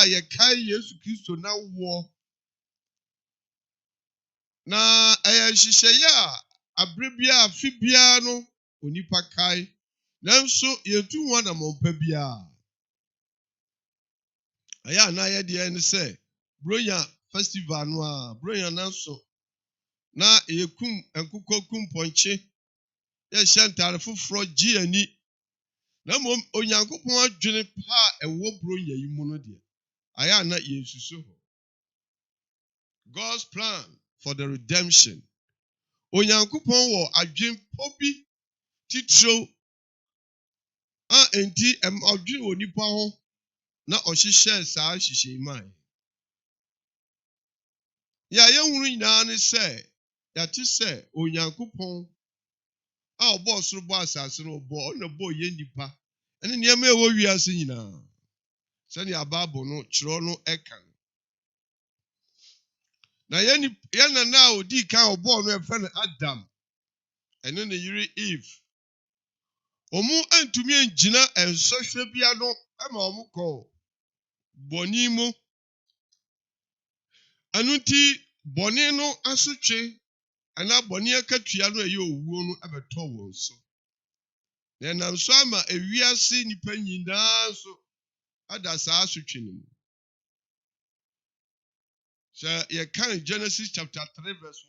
a yɛkae Yesu Kristo na wo na nhyehyɛeɛ a abere biara afe biara no onipa kae nanso yɛntu ho anammɔmpa biara. Ɛyɛ a na yɛdeɛ ne sɛ bronya festival no a bronya nanso na yɛkum nkokɔ kum pɔnkye yɛhyɛ ntare foforɔ gye ani na mmom Onyankopɔn adwene pa a ɛwɔ bronya yi mu no deɛ ayɛ a na yɛnsusu hɔ. God's plan for the redemption. Onyankopɔn wɔ adwempɔ bi titiro a enti ɔdwene wɔ nipa ho na ɔhyehyɛ saa hyehyɛ man. Ya yɛhunu nyinaa ne sɛ yɛate sɛ Onyankopɔn a ɔbɔ ɔsoro bɔ asase no ɔna bɔ yɛ nipa ɛne nneɛma a ɛwɔ wiase nyinaa sɛnea Bible no kyerɛ no ɛka. Na yɛn nana a odi kan ɔbɔɔ no ɛfɛ no Adam ɛne ne yere Eve. Ɔmo antumi angyina nsɔhwɛ bia no ama ɔmo kɔɔ bɔne mu. Ɛno nti bɔne no asotwe anaa bɔne akatua no ɛyɛ owuo no ɛbɛtɔ wɔn so. Na ɛnam so ama ewiase nipa nyinaa so ada saa asotwe no mu. Sɛ yɛkan Genesis chapter 3 verse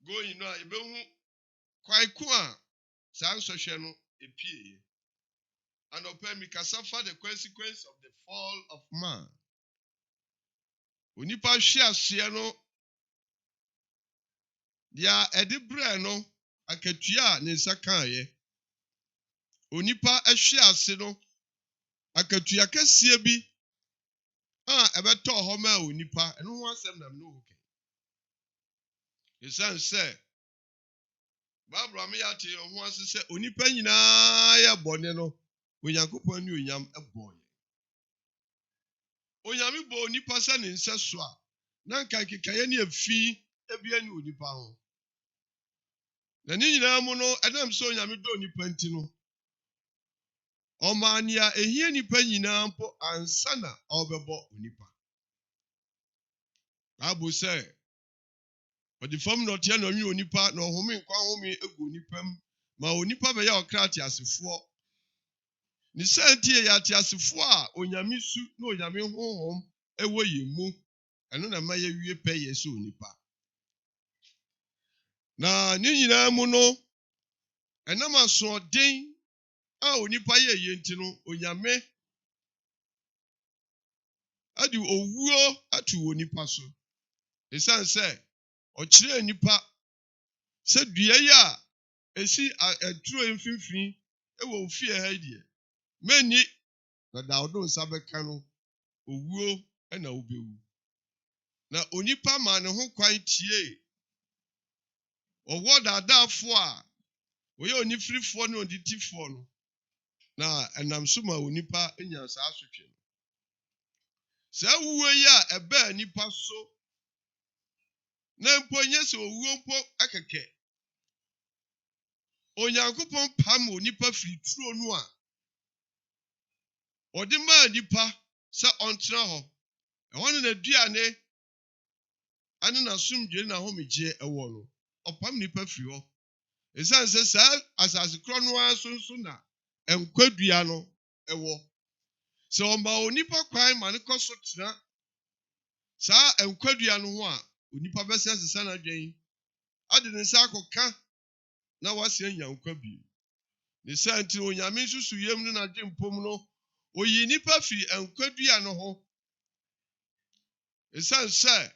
1 going no a yɛbɛhu kwaeko a saa nsɔhwɛ no epie. Anɔpɛ mi kasa fa the consequence of the fall of man. Onipa hwe aseɛ no deɛ ɛde brɛ no akatua a ne nsa kaeɛ. Onipa hwe ase no akatua kɛseɛ bi a ɛbɛtɔ hɔ ma onipa ɛno ho asɛm nam no oke. Ɛsiane sɛ Bible a meyɛate ho ase sɛ onipa nyinaa yɛ bɔne no Onyankopɔn ne onyam ɛbɔɔ. Onyame bɔ onipa sɛ ne nsa so a na nka nkekaeɛ ne afi ebia ne onipa ho. Na ne nyinaa mu no ɛnam sɛ Onyame dɔ onipa nti no ɔmaa nea ehia nipa nyinaa mpo ansa na ɔbɛbɔ onipa. Bible sɛ ɔde fam na ɔteɛ na ɔnwe onipa na ɔhome nkwa home egu onipa mu ma onipa bɛyɛ ɔkra te asefoɔ. Ne sɛ nti yɛ ate asefoɔ a Onyame su na Onyame honhom ɛwɔ yɛn mu ɛno na ma yɛwie pɛ yɛ sɛ onipa. Na ne nyinaa mu no ɛnam asoɔden a onipa yɛ yɛ nti no Onyame ade owuo ato wɔ nipa so. Ɛsiane sɛ ɔkyerɛ nipa sɛ dua yi a esi aturo mfimfini ɛwɔ ofie ha deɛ mani na da ɔdo nsa bɛka no owuo ɛna wobɛwu. Na onipa ma ne ho kwan tie ɔwɔ daadaafoɔ a wɔyɛ onifirifoɔ ne oditifoɔ no na ɛnam so ma onipa anya saa asotwe no. Saa wuo yi a ɛbɛɛ nipa so na mpo nyɛ sɛ owuo mpo akɛkɛ. Onyankopɔn pam onipa firi turo no a ɔde maa nipa sɛ ɔntena hɔ. Ɛhɔ ne n'aduane ane n'asomdwe na ahomegye ɛwɔ no. Ɔpam nipa firi hɔ. Ɛsiane sɛ saa asase korɔ no ara so na nkwadua no ɛwɔ. Sɛ ɔma onipa kwan ma ne kɔ so tena saa nkwadua no ho a onipa bɛsɛ sesa n'adwene ade ne nsa akɔka na wasi anya nkwa bi. Ne sɛ nti Onyame nsusu yam no na gye mpom no oyi nipa firi nkwadua no ho. Ɛsiane sɛ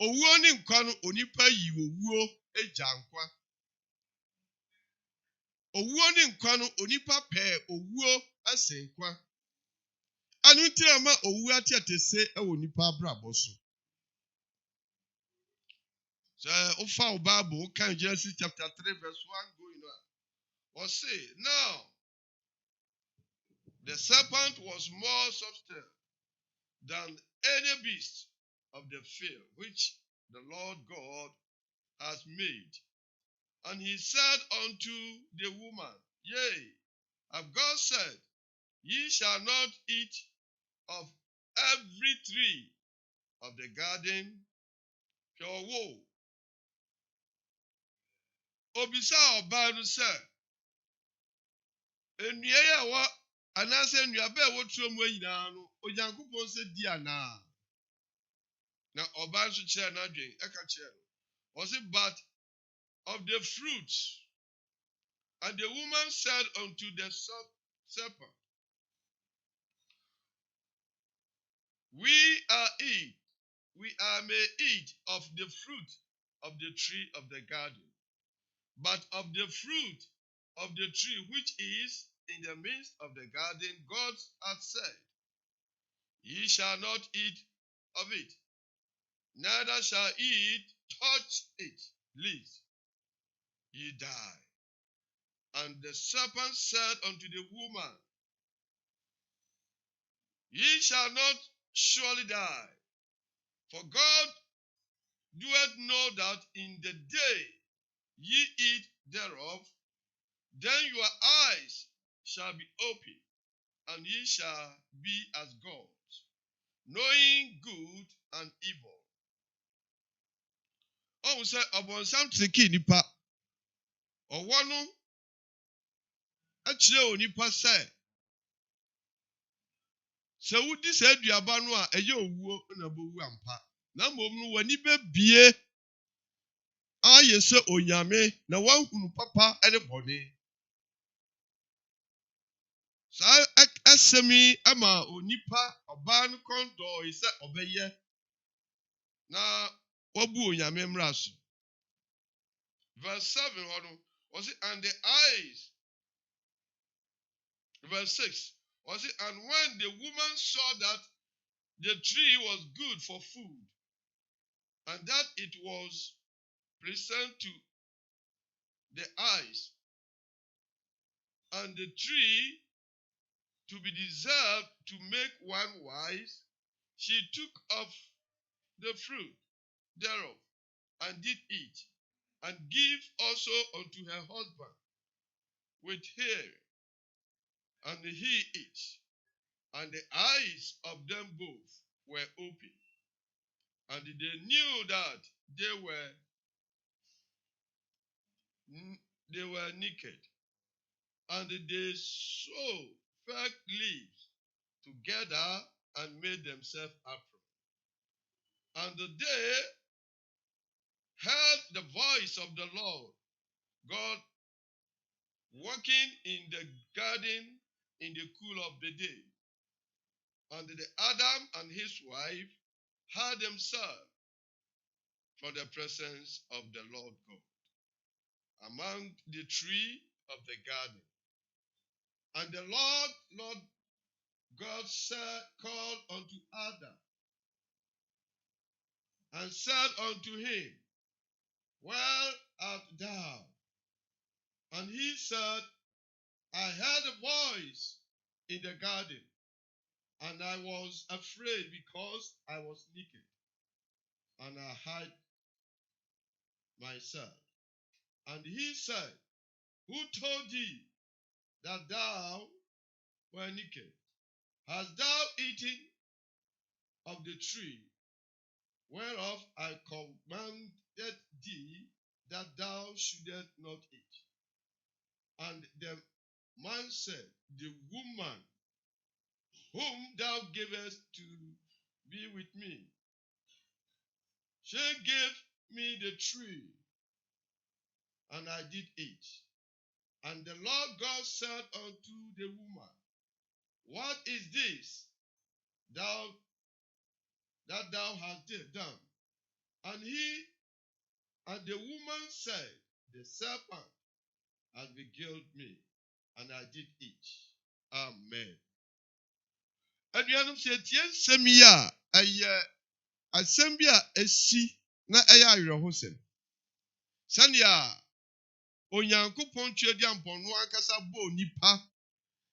owuo ne nkwa no onipa yi owuo agya nkwa. Owuo ne nkwa no onipa pɛɛ owuo ase nkwa. Ano nti ama owuo atiatese ɛwɔ nipa abrabɔ so. Sɛ ofa wo Bible kan Genesis chapter 3 verse 1 going on. Or say, now the serpent was more subtle than any beast of the field which the Lord God has made. And he said unto the woman, yea, have God said, Ye shall not eat of every tree of the garden. Pure woe. Obisa ọbaa no sɛ, nnua yi a wɔ anaasɛ nnuaba a wɔtuo mu nyinaa no, Onyankopɔn sɛ di anaa? Na ọbaa nso kyerɛ n'adwen, ɛka kyerɛ no. Ɔse, but of the fruit. And the woman said unto the serpent, We may eat of the fruit of the tree of the garden, but of the fruit of the tree which is in the midst of the garden, God hath said, Ye shall not eat of it, neither shall ye touch it, lest ye die. And the serpent said unto the woman, Ye shall not surely die, for God doeth know that in the day ye eat thereof, then your eyes shall be opened, and ye shall be as gods, knowing good and evil. Oh, sir, abonsam triki nipa. Ọwọ no akyerɛ onipa sɛ, sɛ wodi sɛ aduaba no a ɛyɛ owuo na bowu ampa. Na mmom no w'ani bɛbie ayɛ sɛ onyame na wahunu papa ne bɔne. Saa asɛm yi ama onipa ɔbaa no kɔndɔɔ sɛ ɔbɛyɛ na wabu onyame mmara so. Verse 7 hɔ no, ɔse, and the eyes. Verse 6, ɔse, and when the woman saw that the tree was good for food, and that it was pleasant to the eyes, and the tree to be desired to make one wise, she took of the fruit thereof, and did eat, and give also unto her husband with her, and he ate. And the eyes of them both were open, and they knew that they were naked, and they sewed fig leaves together and made themselves aprons. And they heard the voice of the Lord God walking in the garden in the cool of the day. And the Adam and his wife hid themselves from the presence of the Lord God among the tree of the garden. And the Lord God called unto Adam and said unto him, Where art thou? And he said, I heard a voice in the garden, and I was afraid because I was naked, and I hid myself. And he said, Who told thee that thou wert naked? Hast thou eaten of the tree whereof I commanded thee that thou shouldest not eat? And the man said, The woman whom thou gavest to be with me, she gave me the tree, and I did eat. And the Lord God said unto the woman, What is this that thou hast done? And the woman said, The serpent has beguiled me, and I did eat. Amen. Aduanum sɛ tie nsɛm yi a ɛyɛ asɛm bi a esi na ɛyɛ awerɛhosɛm. Sɛnea Onyankopɔn twa di ampɔno ankasa bɔ onipa,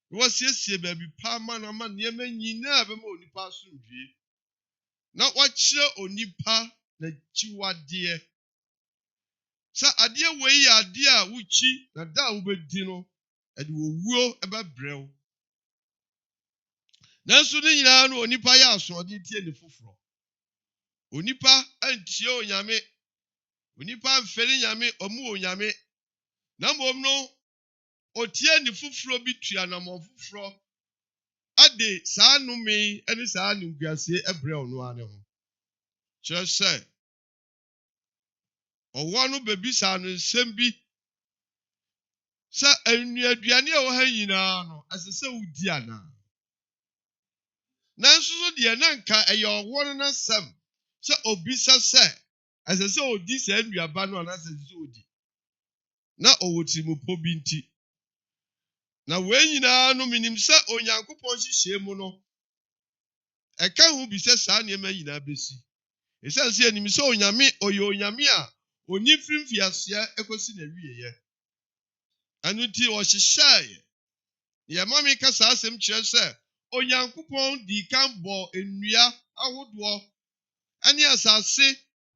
na wasiesie baabi pa ama nneɛma nyinaa bɛma onipa asomdwie. Na wakyerɛ onipa n'akyiwadeɛ. Sɛ adeɛ wei yɛ adeɛ a wokyi na da a wobɛdi no, ɛde owuo ɛbɛbrɛ wo. nanso ne nyinaa no onipa yɛ asoɔde tie ne foforo. Onipa antie onyame, onipa amfere nyame, ɔmo onyame. Na mmom no otie ne foforo bi tua na mo foforo ade saa nnome ne saa nimguase ɛbrɛ ɔno ane ho. Kyerɛ sɛ ɔwɔ no bebisa no nsɛm bi sɛ aduane a ɛwɔ ha nyinaa no ɛsɛ sɛ wodi anaa. Nanso so deɛ na nka ɛyɛ ɔwɔ no n'asɛm sɛ obisa sɛ ɛsɛ sɛ odi saa nnuaba no anaasɛ ɛsɛ sɛ odi. Na ɔwɔ tirimopɔ bi nti. Na wei nyinaa no minim sɛ Onyankopɔn hyehyɛ mu no ɛka ho bi sɛ saa nneɛma nyinaa besi. Ɛsiane sɛ anim sɛ ɔyɛ onyame a onni mfimfiaseɛ ekosi na wieɛ. Ɛno nti ɔhyehyɛeɛ. Yɛma me ka saa asɛm kyerɛ sɛ Onyankopɔn di kan bɔ nnua ahodoɔ ɛne asase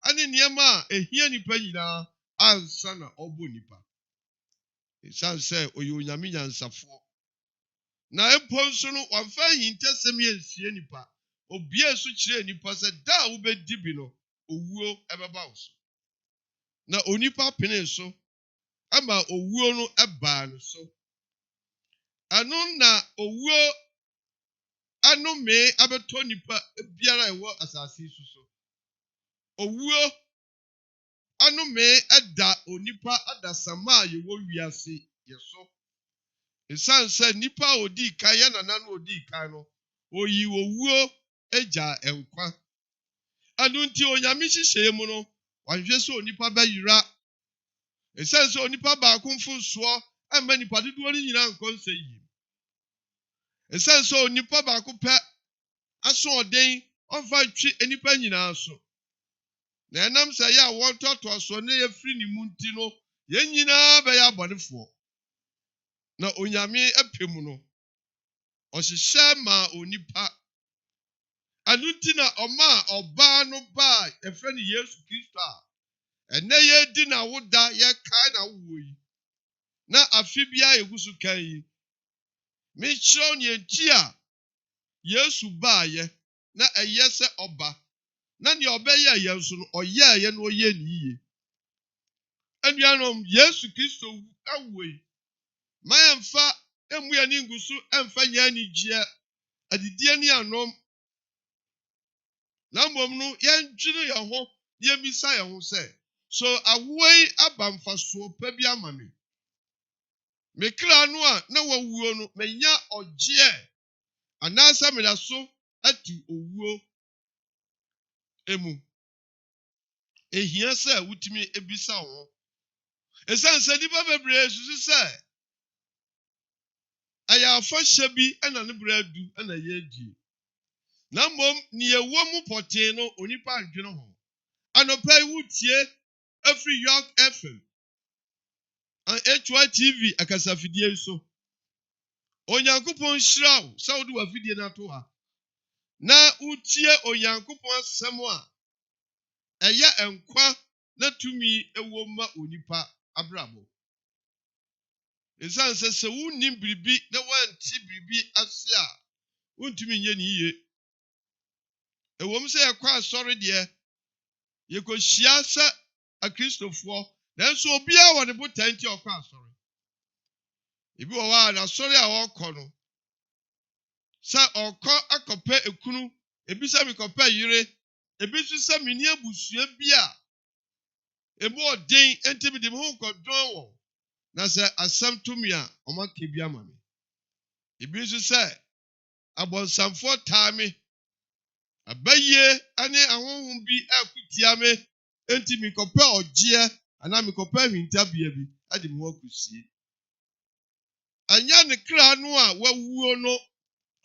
ɛne nneɛma a ehia nipa nyinaa ansa na ɔbɔ nipa. Ɛsiane sɛ ɔyɛ onyame nyansafoɔ. Na mpo nso no wamfa ahintasɛm yɛ nsie nipa. Obie so kyerɛ nipa sɛ da a wobɛdi bi no owuo ɛbɛba wo so. Na onipa penee so ama owuo no ɛbaa no so. Ɛno na owuo anome abɛtɔ nipa biara ɛwɔ asase yi so. Owuo anome ɛda onipa adasama a yɛwɔ wiase yɛ so. Ɛsiane sɛ nipa a odi kan yɛ nana no odi kan no oyi owuo agya nkwa. Ɛno nti onyame hyehyɛ mu no wanhwɛ sɛ onipa bɛyera. Ɛsiane sɛ onipa baako mfonsoɔ ɛmma nipa dodoɔ no nyinaa nkɔ nsɛ yie. Ɛsiane sɛ onipa baako pɛ asoɔden ɔmfa ntwe nipa nyinaa so. Na ɛnam sɛ yɛ a wɔntɔtɔ ne yɛfiri ne mu nti no yɛn nyinaa bɛyɛ abɔnefoɔ. Na onyame apɛ mu no ɔhyehyɛ ma onipa. Ɛno nti na ɔma ɔbaa no baa ɛfrɛ no Yesu Kristo a ɛnɛ yɛdi na woda yɛkae na wowɔ yi. Na afe biara yɛgu so kan yi. Mekyerɛw ne enti a Yesu baayɛ na ɛyɛ sɛ ɔba. Na nea ɔbɛyɛ yɛn so no ɔyɛɛ yɛn no ɔyɛ ne yie. Anuanom Yesu Kristo awo yi. Ma yɛmfa emu yɛn ni ngu so ɛmfa nyɛ anigyeɛ adidie ne anom. Na mmom no yɛndwene yɛn ho yɛmmisa yɛn ho sɛ so awoɔ yi aba mfasoɔ pa bi ama me. Me kra no a na wawuo no menya ɔgyeɛ anaasɛ meda so atu owuo emu. Ehia sɛ wutumi ebisa ho. Ɛsiane sɛ nipa bebree susu sɛ ɛyɛ afahyɛ bi ɛna ne bere adu ɛna yɛadie. Na mmom ne yɛwɔ mu pɔtee no onipa adwene ho. Anɔpa yi wotie every York FM and HYTV akasafidie so. Onyankopɔn hyira wo sɛ wode w'afidie no ato ha. Na wotie Onyankopɔn asɛm a ɛyɛ nkwa na tumi ɛwɔ ma onipa abrabɔ. Ɛsiane sɛ wonnim biribi na wanti biribi ase a wontumi nyɛ ne yie. Ɛwom sɛ yɛkɔ asɔre deɛ yɛkɔhyia sɛ akristofoɔ nanso obiara wɔ ne botan nti ɔkɔ asɔre. Ebi wɔ hɔ a n'asɔre a ɔkɔ no sɛ ɔkɔ akɔpɛ ekunu, ebi sɛ mekɔpɛ yere, ebi nso sɛ menni abusua bi a emu ɔden enti mede me ho nkɔdɔn wɔn. Na sɛ asɛm tumi a ɔmaka bi ama me. Ebi nso sɛ abɔnsamfoɔ taa me. Abayie ane ahohom bi akutia me enti mekɔpɛ ɔgyeɛ anaa mekɔpɛ ahwintabea bi ade me ho akusie. Anya ne kra no a wawuo no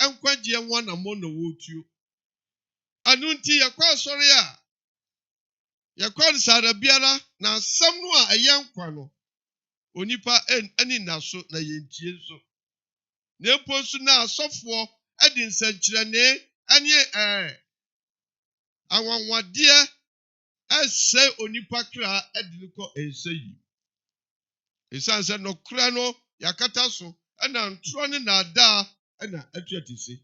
nkwagyeɛ ho anammɔ na wɔtuo. Ano nti yɛkɔ asɔre a yɛkɔ nsara biara na asɛm no a ɛyɛ nkwa no onipa ani na so na yɛntie nso. Na mpo nso na asɔfoɔ ɛde nsɛnkyerɛnne ɛne awanwadeɛ ɛsɛ onipa kra ɛde no kɔ ɛnsɛ yi. Ɛsiane sɛ nɔkora no yɛakata so ɛna ntorɔ ne naadaa ɛna atu atise.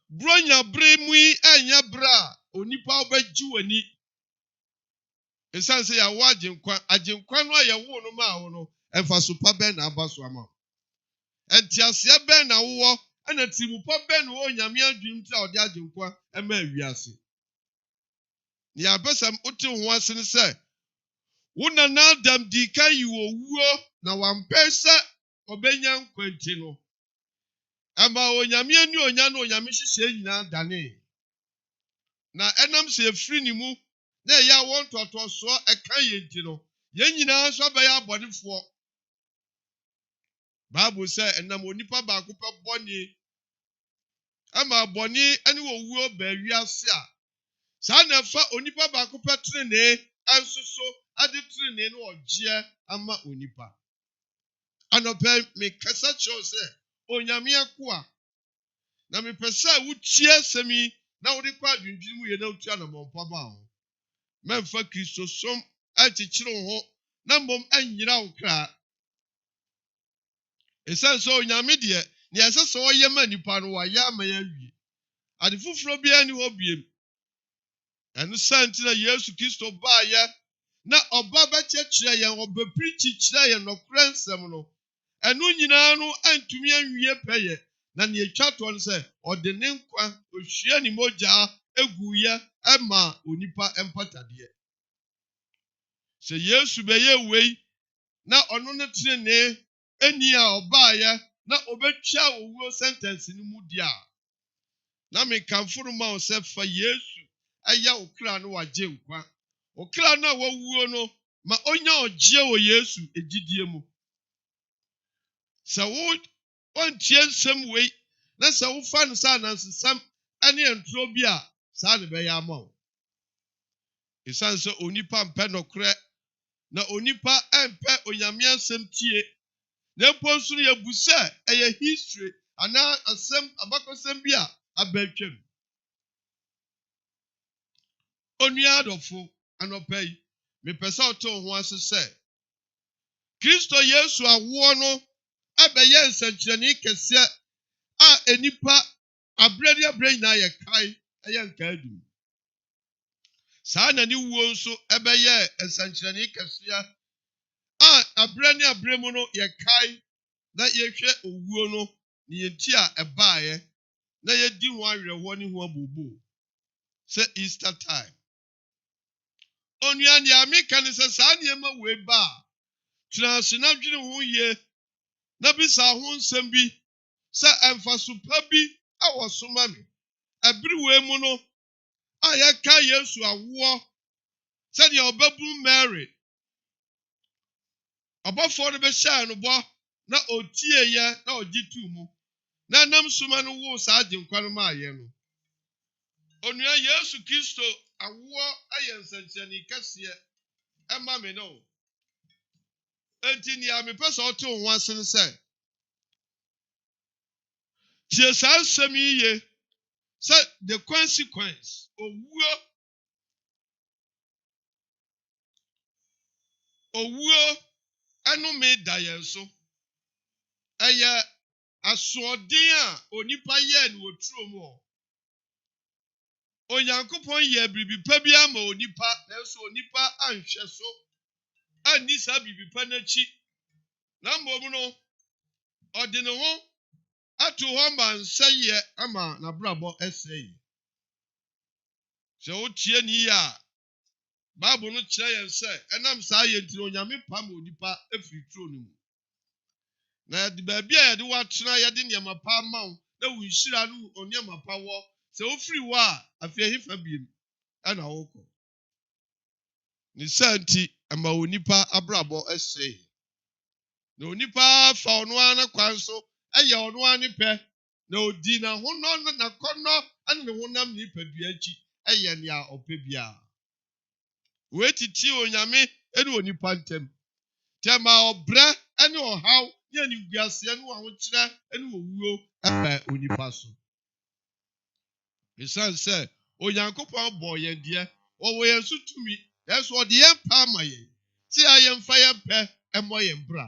bronya bremui anya bra onipa obaji wani esanse ya wo agenkwa no ya wo no ma wo no emfa so pa ben na aba so ama entiase ben na wo ana timupa ben wo nyame adwum ti a ode agenkwa ema awiase ya besam ote ho ase ne se wona na adam di kan yi owuo na wampesa obenya nkwanti no ama onyame ani onya na onyame hihye nyina dane na enam se efiri ni mu na ya won totoso eka yenti no ye nyina so ba ya abodefo Bible say enam onipa ba ko pe boni ama boni ani owuo ba wiase a sa na fa onipa ba ko pe trene ansoso ade trene no ogye ama onipa anope me kasa cho se onyame akoa na me pesa wutie semi na wode kwa adwendwin mu ye na utua na mompa ba ho memfa Kristo som achichire ho na mom anyira wo kra esanso onyame de ne yesese oye ma nipa no wa ya ma ya wie ade fufuro bia ni ho biem enu santina Yesu Kristo ba ya na oba ba chechire ye oba preach chire ye no krensem no enu nyina no antumi anwie peye na ne etwa to no se ode ne nkwa ohwie ni moja egu ya ama onipa empatade se Yesu be ye wei na ono ne trene eni a oba ya na obetwa owuo sentence ni mu dia na me kamfuru ma o se fa Yesu aya okra no waje nkwa okra no wawuo no ma onya ogye wo Yesu egidie mu sa wo ontie nsem wei na sa wo fa no sa nansesam ane entro bi a sa ne be ya ma wo esanse onipa mpe nokre na onipa empe onyame asem tie na ponsu ye busa eye history ana asem abakosem bi a abetwem onua adofo anopai me pesa oto ho ase se Kristo Yesu awo no abeye nsankyereni kese a enipa abrade na ye kai eye nka adu saa na ni wuo nso ebeye nsankyereni kese a abrade mu no ye kai na ye hwe owuo no ne yenti a ebaaye na ye di ho awerɛho ne ho abubu se Easter time onua ne ameka ne se saa ne ma we ba transi na dwene ho ye na bisa ho nsɛm bi se emfasupa bi awosoma me abiri we mu no a ye ka Yesu awo se ne obabu Mary obafo no be sha no bo na otie ye na ogitu mu na nam suma no wo saa agenkwa no ma ye no onua Yesu Kristo awo ayensankyereni kase ema me no enti ni ame pesa oto ho ase ne se tie saa nsɛm ye say the consequence owuo enu me da yen so eye asoɔden a onipa ye ne woturo mu Onyankopɔn ye bibi pa bi ama onipa na so onipa anhwɛ so ani sa bibi pa na chi na mbom no ɔde ne ho ato ho ma nsɛyɛ ama na brabɔ ɛsɛyi sɛ wotie ni ya Bible no kyerɛ yɛn sɛ ɛnam saa yɛ ntiri onyame pam onipa afiri turo no mu na yɛde baabi a yɛde watena yɛde nneɛma pa ama wo na wo nhyira no nneɛma pa wɔ sɛ wofiri wɔ a afei hifa biem ɛna wokɔ ne santi ama onipa abrabɔ ɛsɛyi na onipa fa ɔno ana kwan so ɛyɛ ɔno ani pɛ na odi na honɔ na kɔnɔ ane ne honam nipadua akyi ɛyɛ nea ɔpɛ bia wetiti onyame ene onipa ntem tema obrɛ ene ɔhaw ne ni guase ene ahokyerɛ ene owuo ɛpɛ onipa so esan sɛ onyankopɔn bɔ yɛn deɛ ɔwɔ yɛn so tumi ɛso ɔde yɛn pa ma yɛn ti a yɛn fa yɛn pɛ ɛmɔ yɛn bra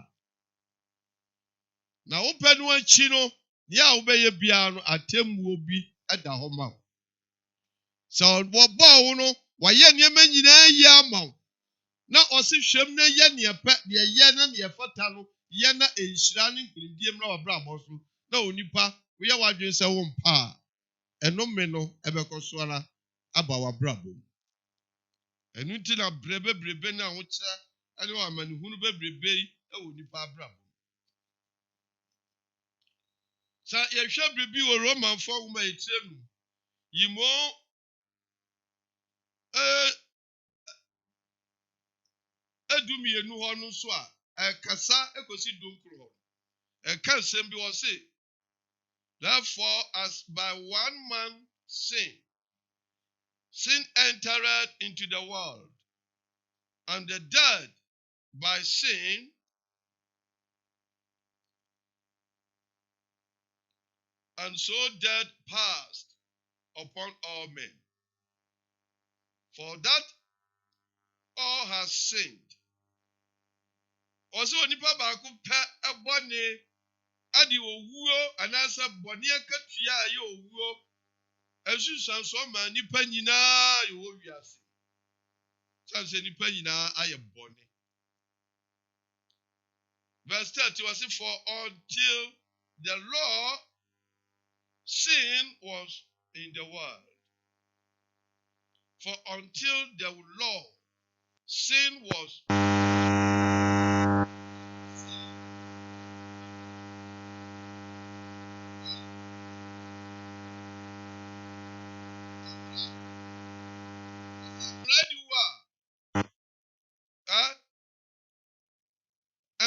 na wopɛ no akyi no ne a wobɛyɛ bia no atemmuo bi ɛda hɔ ma wo. Sɛ wɔbɔɔ wo no wɔyɛ nneɛma nyinaa yie ama wo na ɔse hwɛm na yɛ neɛ pɛ deɛ yɛ na neɛ fata no yɛ na nhyira ne nkonimdie mmra w'abrabɔ so na onipa woyɛ w'adwene sɛ wo mpa a ɛnome no ɛbɛkɔ so ara aba w'abrabɔ mu. Ɛno nti na brɛ bebrebe ne ahokyerɛ ne amanehunu bebrebe yi wɔ nipa abrabɔ mu. Sɛ yɛhwɛ biribi wɔ Romanfoɔ nwoma etire mu yimo edumienu hɔ no so a ɛkasa ekosi dunkoro hɔ. Ɛka nsɛm bi wɔ se, therefore as by one man sin entered into the world, and the death by sin, and so death passed upon all men. For that all has sinned. Also, onipa baako pɛ ɛbɔne adi owuo anaasɛ bɔne akatua a ɛyɛ owuo ɛsusuanso ma nipa nyinaa yɛ wɔ wiase. Sɛ nipa nyinaa ayɛ bɔne. Verse 30 was it, for until the law, sin was in the world. For until the law, sin was.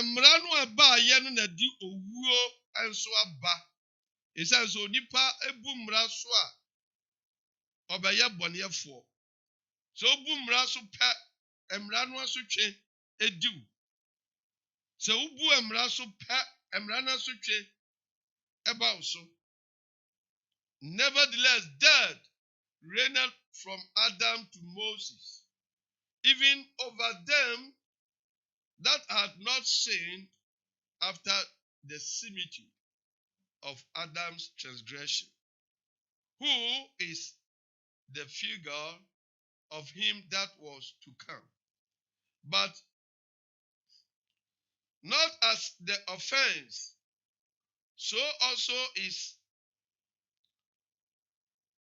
Mmara no aba ayɛ no na di owuo nso aba. Ɛsiane sɛ onipa ebu mmara so a ɔbɛyɛ bɔneɛfoɔ. Sɛ obu mmara so pɛ mmara no asotwe ediw. Sɛ obu mmara so pɛ mmara no asotwe ɛba wo so. Nevertheless, death reigned from Adam to Moses, even over them that had not sinned after the similitude of Adam's transgression, who is the figure of him that was to come. But not as the offense, so also is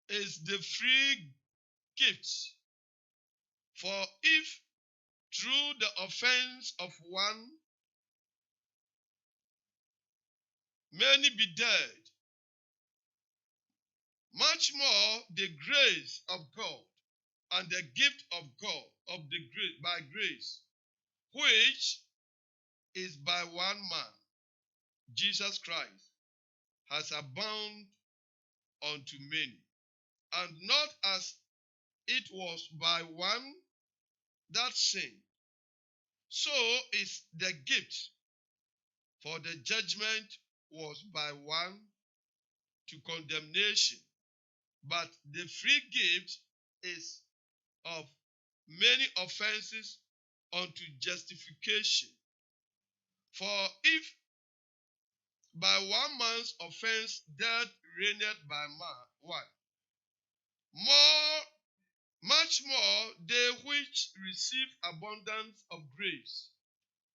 the free gift. For if through the offense of one many be dead, much more the grace of God and the gift of God by grace, which is by one man, Jesus Christ, has abounded unto many. And not as it was by one that sinned, so is the gift. For the judgment was by one to condemnation, but the free gift is of many offenses unto justification. For if by one man's offense death reigned by one, much more they which receive abundance of grace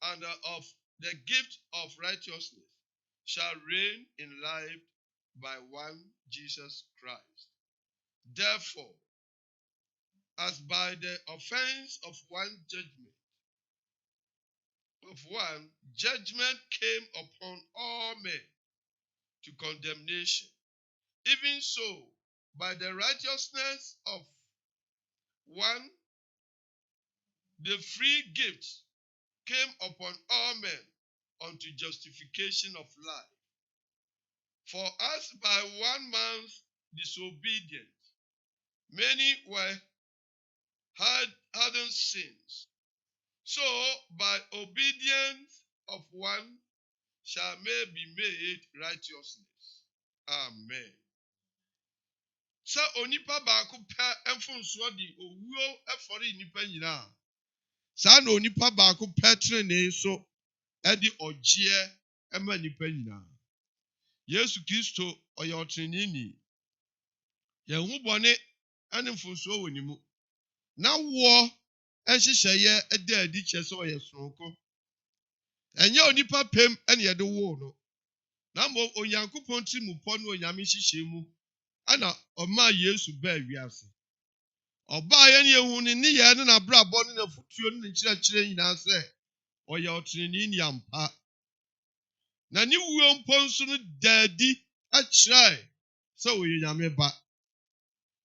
and of the gift of righteousness shall reign in life by one Jesus Christ. Therefore, as by the offense of one judgment came upon all men to condemnation, even so by the righteousness of one the free gift came upon all men unto justification of life. For as by one man's disobedience many were hardened sins, so by obedience of one shall may be made righteousness. Amen. Sɛ onipa baako pɛ mfonsoɔ de owuo ɛfɔre nipa nyinaa. Saa na onipa baako pɛ trenee so ɛde ɔgyeɛ ɛma nipa nyinaa. Yesu Kristo ɔyɛ ɔtreneeni. yɛn ho bɔne ane mfonsuo wɔ ne mu. Na woɔ nhyehyɛeɛ ɛda adi kyerɛ sɛ ɔyɛ sononko. Ɛnyɛ onipa pɛm ɛne yɛde woo no. Na mmom Onyankopɔn tirimupɔ ne Onyame nhyehyɛe mu ɛna ɔmaa Yesu baa wiase. Ɔbaa yɛn yɛhu ne nneyɛe ne n'abrabɔ ne n'afotuo ne ne nkyerɛkyerɛ nyinaa sɛ ɔyɛ ɔtreneeni ampa. Na ne wuo mpo nso no daa adi akyerɛ sɛ ɔyɛ Nyame ba.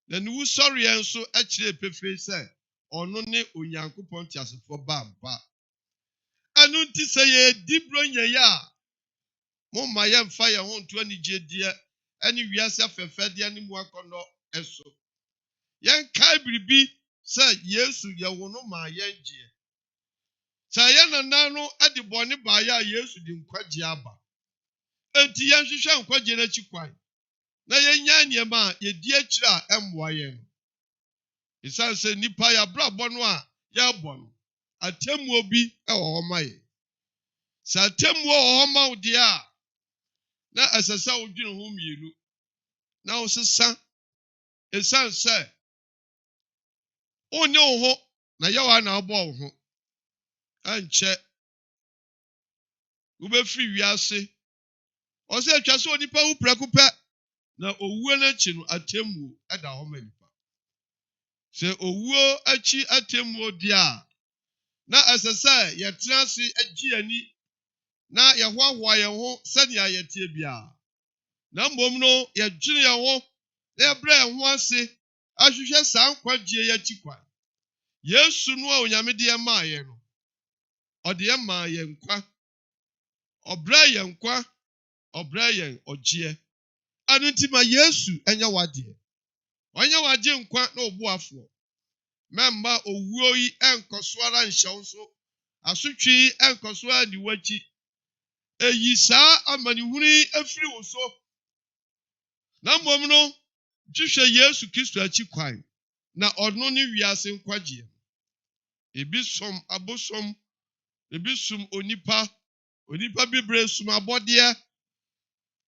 Na ne wusɔreɛ nso akyerɛ pefee sɛ ɔno ne Onyankopɔn teasefoɔ ba ampa. Ɛno nti sɛ yɛdi bronyayi a momma yɛmfa yɛn ho nto anigyedeɛ ɛne wiase afɛfɛdeɛ ne mu akɔnnɔ ɛso. Yɛnkae biribi sɛ Yesu yɛwo no maa yɛn gyeɛ. Sɛ yɛn nana no de bɔne baeɛ a Yesu de nkwagye aba. Enti yɛnhwehwɛ nkwagye n'akyi kwan. Na yɛnya nneɛma a yɛdi akyire a ɛmmoa yɛn no. Ɛsiane sɛ nnipa yɛabrabɔ no a yɛrebɔ no, atemmuo bi wɔ hɔ ma yɛ. Sɛ atemmuo wɔ hɔ ma wo deɛ a, na ɛsɛ sɛ wodwene ho mmienu. Na wosesa. Ɛsiane sɛ wonne wo ho na yɛwɔ na wobɔ wo ho. Ɛnkyɛ wobɛfiri wiase. Ɔsɛ atwa sɛ onipa wu prɛko pɛ na owuo n'akyi no atemmuo ɛda hɔ ma nipa. Sɛ owuo akyi atemmuo deɛ a, na ɛsɛ sɛ yɛtena ase agye ani na yɛhoahoa yɛn ho sɛnea yɛteɛ biara. Na mmom no yɛdwene yɛn ho na yɛbrɛ yɛn ho ase ahwehwɛ saa nkwagye yɛakyi kwan. Yesu no a Onyame de maa yɛn no, ɔde maa yɛn nkwa. Ɔbrɛ yɛn nkwa, ɔbrɛ yɛn ɔgyeɛ. Ɛno nti ma Yesu ɛnyɛ wadeɛ. Ɔnyɛ wagye nkwa na ɔboafoɔ. Mɛmma owuo yi ɛnkɔ so ara nhyɛ wo so. Asotwe yi ɛnkɔ so ara ni w'akyi. Eyi saa amanehunu yi afiri wo so. Na mmom no, twehwɛ Yesu Kristo akyi kwan. Na ɔno ne wiase nkwagyeɛ. Ebi som abosom, ebi som onipa bibire som abɔdeɛ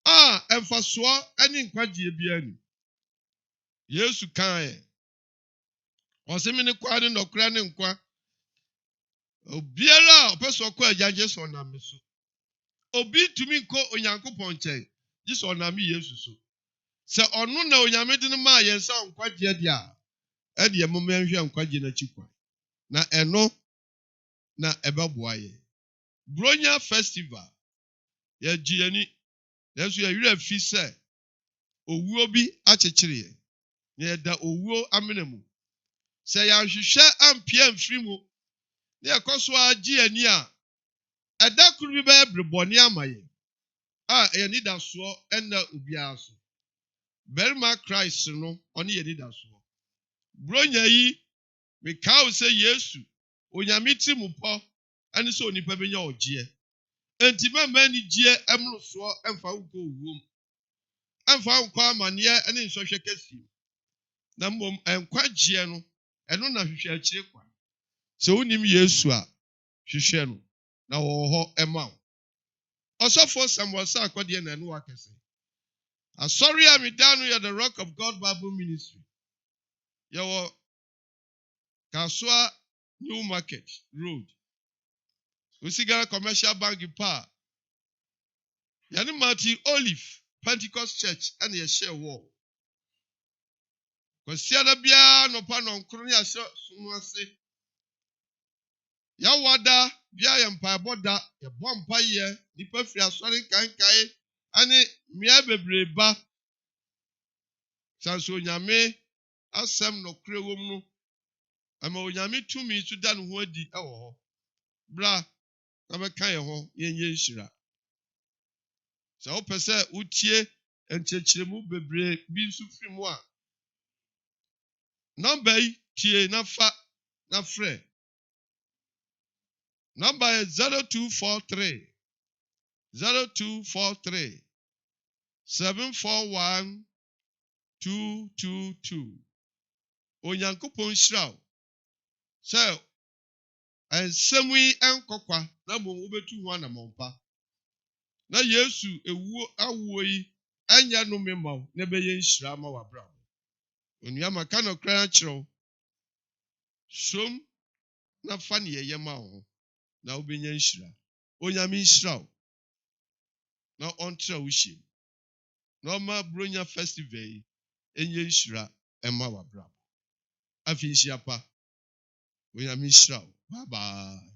a ɛmfasoɔ ɛne nkwagyeɛ biara ni. Yesu kae. Ɔsɛ me ne kwa ne nnɔkora ne nkwa. Obiara a ɔpɛ sɛ ɔkɔ Agya gye sɛ ɔnam me so. Obi tumi nkɔ Onyankopɔn nkyɛn gye sɛ ɔnam Yesu so. Sɛ ɔno na Onyame de no maa yɛn sɛ nkwagyeɛ deɛ a, ɛdeɛ momma yɛnhwɛ nkwagye n'akyi kwan. Na ɛno na ɛbɛboa yɛn. Bronya festival yɛgye yɛni. Yɛnso yɛwerɛ afi sɛ owuo bi akyekyere yɛn. Na yɛda owuo amena mu. Sɛ yɛanhwehwɛ ampia mfiri mu, na yɛkɔ so agye ani a, ɛda koro bi bɛyɛ berebɔne ama yɛn. A ɛyɛ nidasoɔ ɛnna obiara so. Barima Christ no, ɔne yɛ nidasoɔ. Bronya yi, mekae wo sɛ Yesu, Onyame tirimupɔ, ɛne sɛ onipa bɛnya ɔgyeɛ. Enti mɛmma anigyeɛ ɛmmorosoɔ ɛmfa wo nkɔ owuom. Ɛmfa wo nkɔ amanneɛ ɛne nsɔhwɛ kɛseɛ. Na mmom, nkwagyeɛ no, ɛno na hwehwɛ akyire kwan. Sɛ wonim Yesu a, hwehwɛ no, na wɔwɔ hɔ ɛma wo. Ɔsɔfoɔ Samuel Saakɔ deɛ na ɛno wakɛse. Asɔre a meda no yɛ the Rock of God Bible Ministry. Yɛwɔ Kasoa New Market Road. Osigara Commercial Bank pa. Yɛne Martin Olive Pentecost Church ɛna yɛhyɛ wɔ. Kwasiada biara nɔpa nɔnkoro ne ahyɛ som ase. Yɛwada biara yɛ mpaebɔ da, yɛbɔ mpaeɛ, nnipa firi asɔre nkaenkae ane mmea bebree ba. Sanso Onyame asɛm nɔkorɛ wɔ mu no, ama Onyame tumi so da ne ho adi ɛwɔ hɔ. Bra na bɛka yɛn ho yɛnyɛ nhyira. Sɛ wopɛ sɛ wotie nkyerɛkyerɛmu bebree bi nso firi mu a, nɔmba yi tie na fa na frɛ. Nɔmba yɛ 0243 741 222. Onyankopɔn hyira wo sɛ nsɛm yi nkɔkwa na mmom wobɛtu ho anammɔmpa. Na Yesu ewuo awo yi ɛnyɛ no mema wo na bɛyɛ nhyira ma w'abrabɔ. Onyama ka no kra kyerɛw. Som na fa ne yeye ma wo. Na obenya nhyira. Onyame nhyira wo. Na ontra wo hye. Na ma bronya festival enye nhyira ema wabra. Afi nhyia pa. Onyame nhyira wo. Bye bye.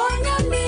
Onyami,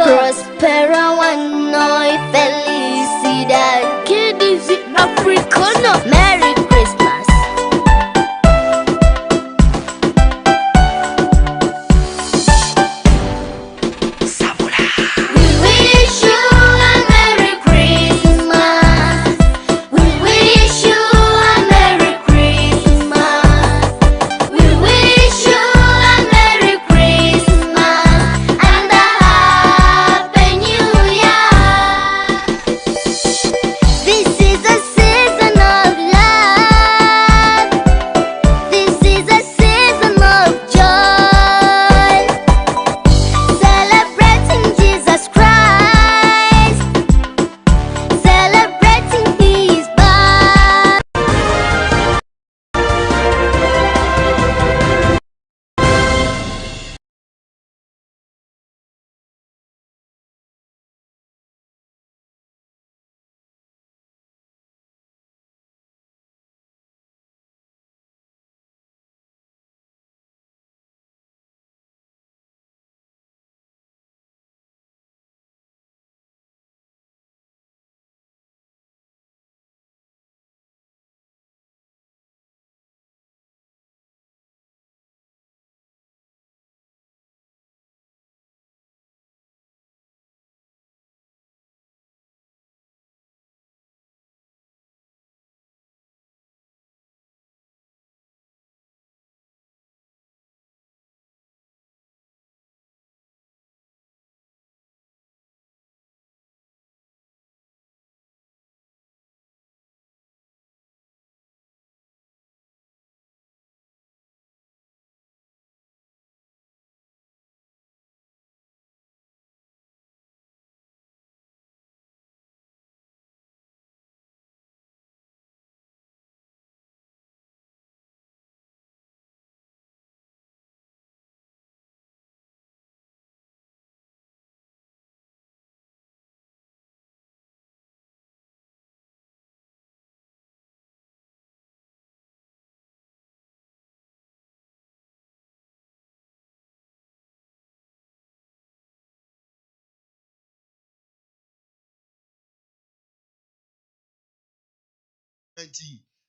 Prospera one noi felicidad. Kiddies in Africano. Merry Christmas. We wish you a Merry Christmas. We wish you a Merry Christmas. We wish you a Merry Christmas and a Happy New Year. This is a season of love. This is a season of joy. Celebrating Jesus Christ. Celebrating His birth.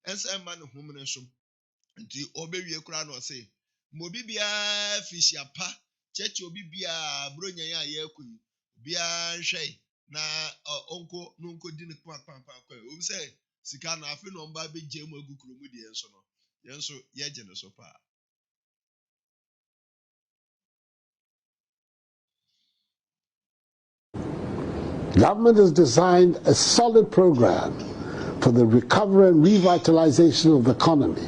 SM man home no so nti obewie kura no say mobi bia fishia pa church obi bia bronyan ya yakui bia hwe na onko nunko di ne kwa obi say sika na afi no mba be gem agu kromu de enso no yenso ye je no so pa. Government has designed a solid program for the recovery and revitalization of the economy,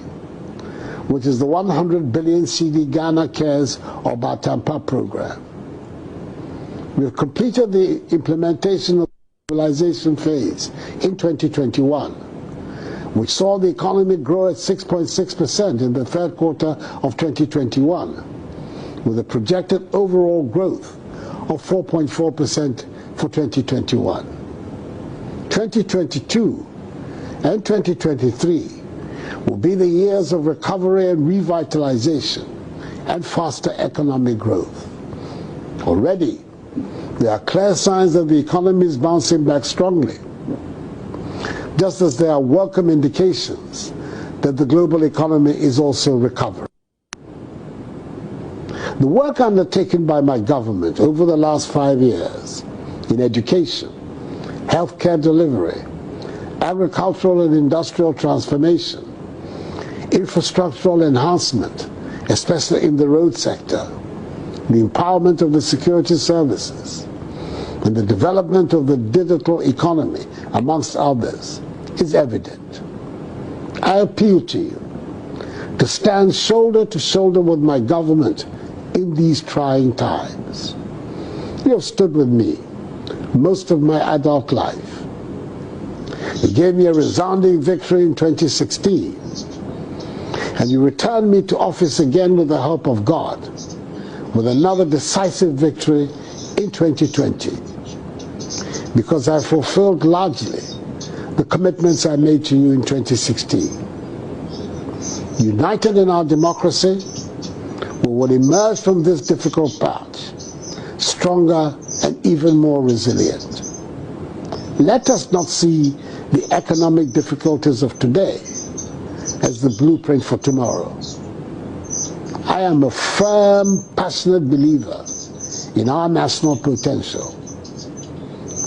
which is the 100 billion CD Ghana Cares or Batampa program. We have completed the implementation of the stabilization phase in 2021, which saw the economy grow at 6.6% in the third quarter of 2021, with a projected overall growth of 4.4% for 2021. 2022 and 2023 will be the years of recovery and revitalization and faster economic growth. Already, there are clear signs that the economy is bouncing back strongly, just as there are welcome indications that the global economy is also recovering. The work undertaken by my government over the last 5 years in education, healthcare delivery, agricultural and industrial transformation, infrastructural enhancement, especially in the road sector, the empowerment of the security services, and the development of the digital economy, amongst others, is evident. I appeal to you to stand shoulder to shoulder with my government in these trying times. You have stood with me most of my adult life. You gave me a resounding victory in 2016, and you returned me to office again with the help of God, with another decisive victory in 2020, because I fulfilled largely the commitments I made to you in 2016. United in our democracy, we will emerge from this difficult patch stronger and even more resilient. Let us not see the economic difficulties of today as the blueprint for tomorrow. I am a firm, passionate believer in our national potential.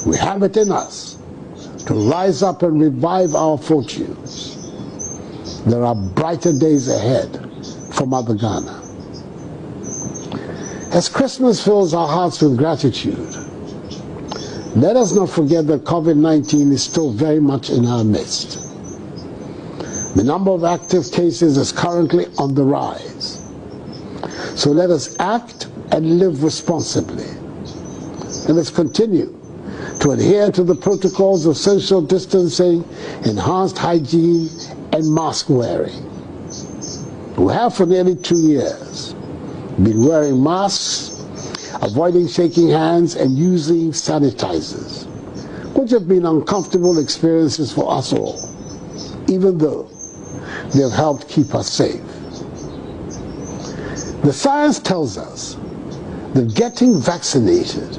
We have it in us to rise up and revive our fortunes. There are brighter days ahead for Mother Ghana. As Christmas fills our hearts with gratitude, let us not forget that COVID-19 is still very much in our midst. The number of active cases is currently on the rise. So let us act and live responsibly. And let's continue to adhere to the protocols of social distancing, enhanced hygiene, and mask wearing. We have for nearly 2 years been wearing masks, avoiding shaking hands, and using sanitizers, which have been uncomfortable experiences for us all, even though they have helped keep us safe. The science tells us that getting vaccinated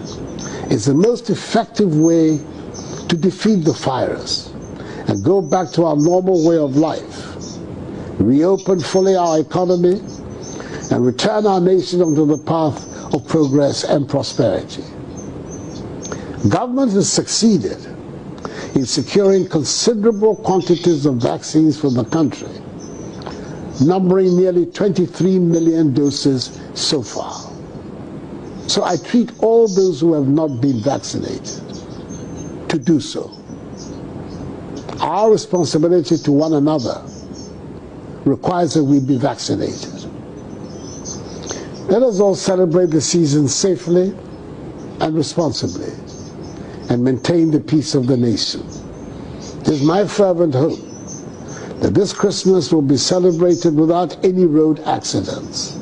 is the most effective way to defeat the virus and go back to our normal way of life, reopen fully our economy, and return our nation onto the path of progress and prosperity. Government has succeeded in securing considerable quantities of vaccines for the country, numbering nearly 23 million doses so far. So I treat all those who have not been vaccinated to do so. Our responsibility to one another requires that we be vaccinated. Let us all celebrate the season safely and responsibly and maintain the peace of the nation. It is my fervent hope that this Christmas will be celebrated without any road accidents.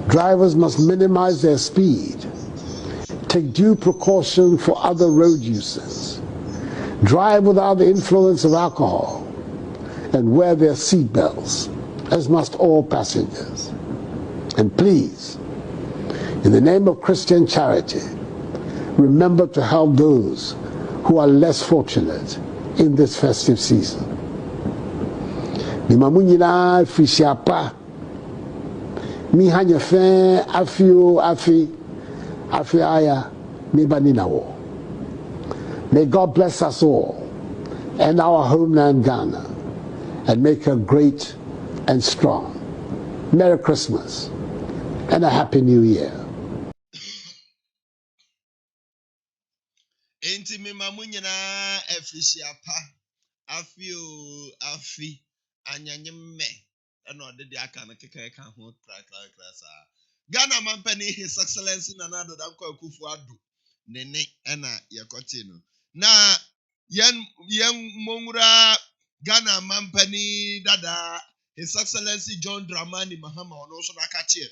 Drivers must minimize their speed, take due precaution for other road users, drive without the influence of alcohol, and wear their seat belts, as must all passengers. And please, in the name of Christian charity, remember to help those who are less fortunate in this festive season. Nimamu nyinaa fisiapa mi hanya fe afio afi aya mi baninawo. May God bless us all and our homeland Ghana and make her great and strong. Merry Christmas and a Happy New Year. Enti memamu nyinaa afisiapa afi anyanyemme ɛna ɔde de aka no keka ho kra saa. Ghana mampani His Excellency Nana Addo Dankwa Akufo-Addo nene ɛna yɛkɔte no. Na yen mongura Ghana mampani dada His Excellency John Dramani Mahama ɔno nso n'akakyɛ.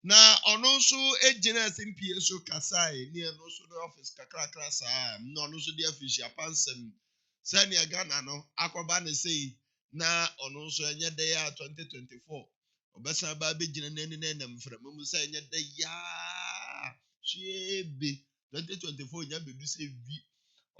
Na ɔno nso egyina SMP so kasae ne ɛno nso the office kakra saa na ɔno nso de afisia pansem sɛnea Ghana no akɔba ne sei na ɔno nso ɛnyɛ dɛ ya 2024 ɔbɛsan ba bɛgyina n'ani na ɛnam mframa mu sɛ ɛnyɛ dɛ ya hwebe 2024 nya bedu sɛ bi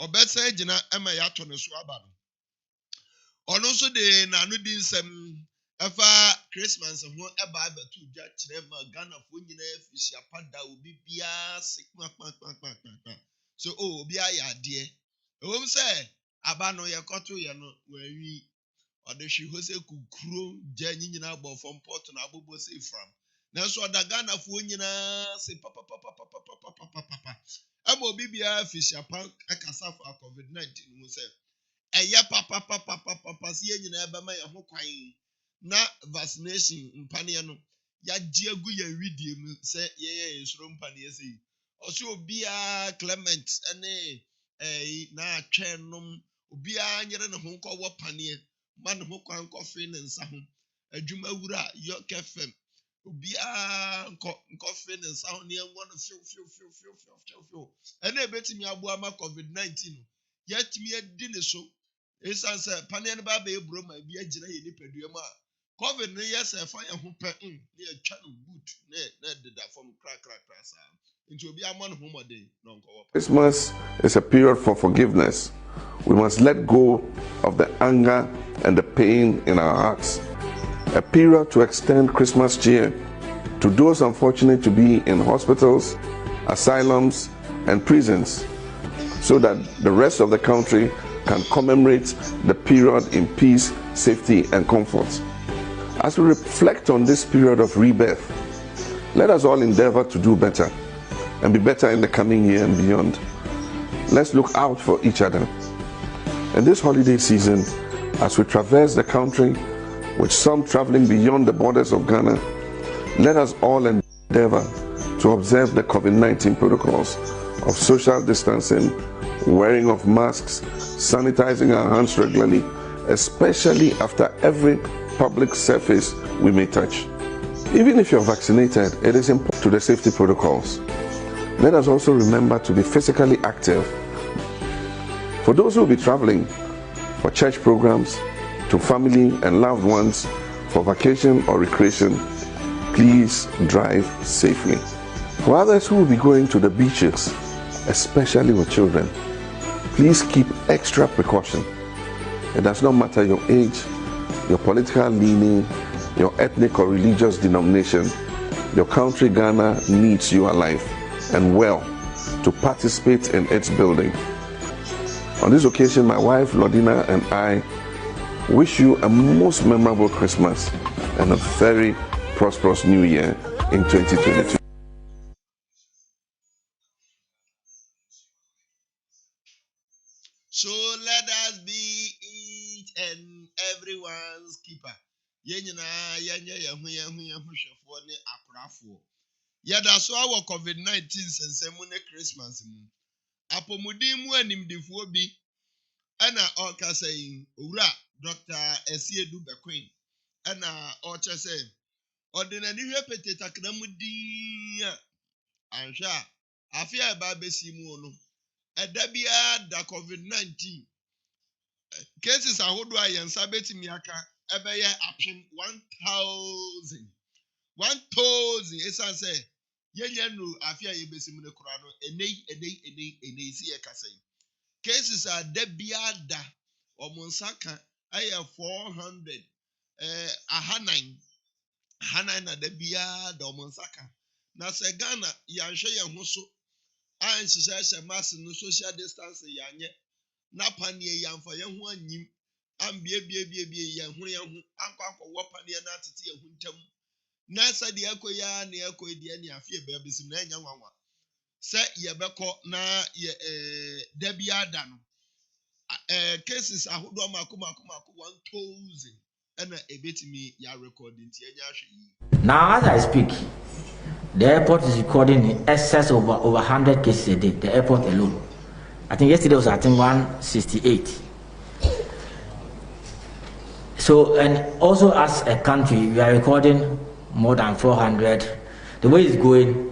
ɔbɛsan gyina ɛma yɛato ne so aba no ɔno nso de n'ano di nsɛm ɛfa Christmas ho ɛba abɛto dwa kyerɛ ma Ghanafoɔ nyinaa afisia pada obi biara se kpakpakpakpakpa so obi ayɛ adeɛ ɛwɔm sɛ aba no yɛkɔto yɛ no wɔawi ɔde hwe hɔ sɛ kukuro gya nyinaa bɔ fam pot na abobɔ sɛ fram nanso ɔda Ghanafoɔ nyinaa se papapapapapapapa ɛma obi biara afisia pa ɛkasa fa COVID-19 mu sɛ ɛyɛ papapapapapa sɛ yɛn nyinaa bɛma yɛn ho kwan na vaccination mpaneɛ no yɛagye agu yɛn widie mu sɛ yɛyɛ nsoro mpaneɛ sɛ yi ɔsɛ obiara Clement ɛne na atwɛn nom obiara nyere ne ho nkɔwɔ paneɛ ma ne ho kwan nkɔfe ne nsa ho adwuma wura York FM obiara nkɔfe ne nsa ho ne ɛnwɔ no fiw ɛna ebetumi aboa ma COVID-19 no yɛatumi adi ne so ɛsiane sɛ paneɛ no ba bɛyɛ buroma bi agyina yɛ nipadua mu a COVID no yɛ sɛ fa yɛ ho pɛ ne yɛtwa no boot ne deda fam krakra saa Into obi amon homode no nko. Christmas is a period for forgiveness. We must let go of the anger and the pain in our hearts. A period to extend Christmas cheer to those unfortunate to be in hospitals, asylums, and prisons, so that the rest of the country can commemorate the period in peace, safety, and comfort. As we reflect on this period of rebirth, let us all endeavor to do better and be better in the coming year and beyond. Let's look out for each other. In this holiday season, as we traverse the country, with some traveling beyond the borders of Ghana, let us all endeavor to observe the COVID-19 protocols of social distancing, wearing of masks, sanitizing our hands regularly, especially after every public surface we may touch. Even if you're vaccinated, it is important to the safety protocols. Let us also remember to be physically active. For those who will be traveling for church programs, to family and loved ones for vacation or recreation, please drive safely. For others who will be going to the beaches, especially with children, please keep extra precaution. It does not matter your age, your political leaning, your ethnic or religious denomination. Your country, Ghana, needs you alive and well to participate in its building. On this occasion, my wife Lodina and I wish you a most memorable Christmas and a very prosperous New Year in 2022. So let us be each and everyone's keeper. Yenyina yenye yehu hwefo ne akorafo. Yada so awo COVID-19 sensemu ne Christmas mu. Apomudin mu animdifo bi ana okasa yi owura Dr. Esiedu Bequin ana ochese ordinary hwepete takna mu din anhwa afia ba besi mu no edabia da COVID-19 cases ahodo ayensa betimi aka ebeye apem 1000 esan say yenya no afia yebesi mu ne kura no enei si ekasa cases are dabia da omunsaka aye 400 ahanan na dabia da omunsaka na se Ghana yanhwe ye ho so an hyehyɛ mask no social distancing yanye na panie yamfa ye ho anyim ambie ye ho ankwa wopanie na atete ye ho ntam na sa de akoya na akoy de ani afie ba besim na nya nwanwa se ye beko na ye dabia da no cases ahodo mako 1000 and ebetimi ya recording ti enya hwe. Now, as I speak, the airport is recording in excess of over 100 cases a day, the airport alone. I think yesterday was, 168. So, and also as a country, we are recording more than 400. The way it's going,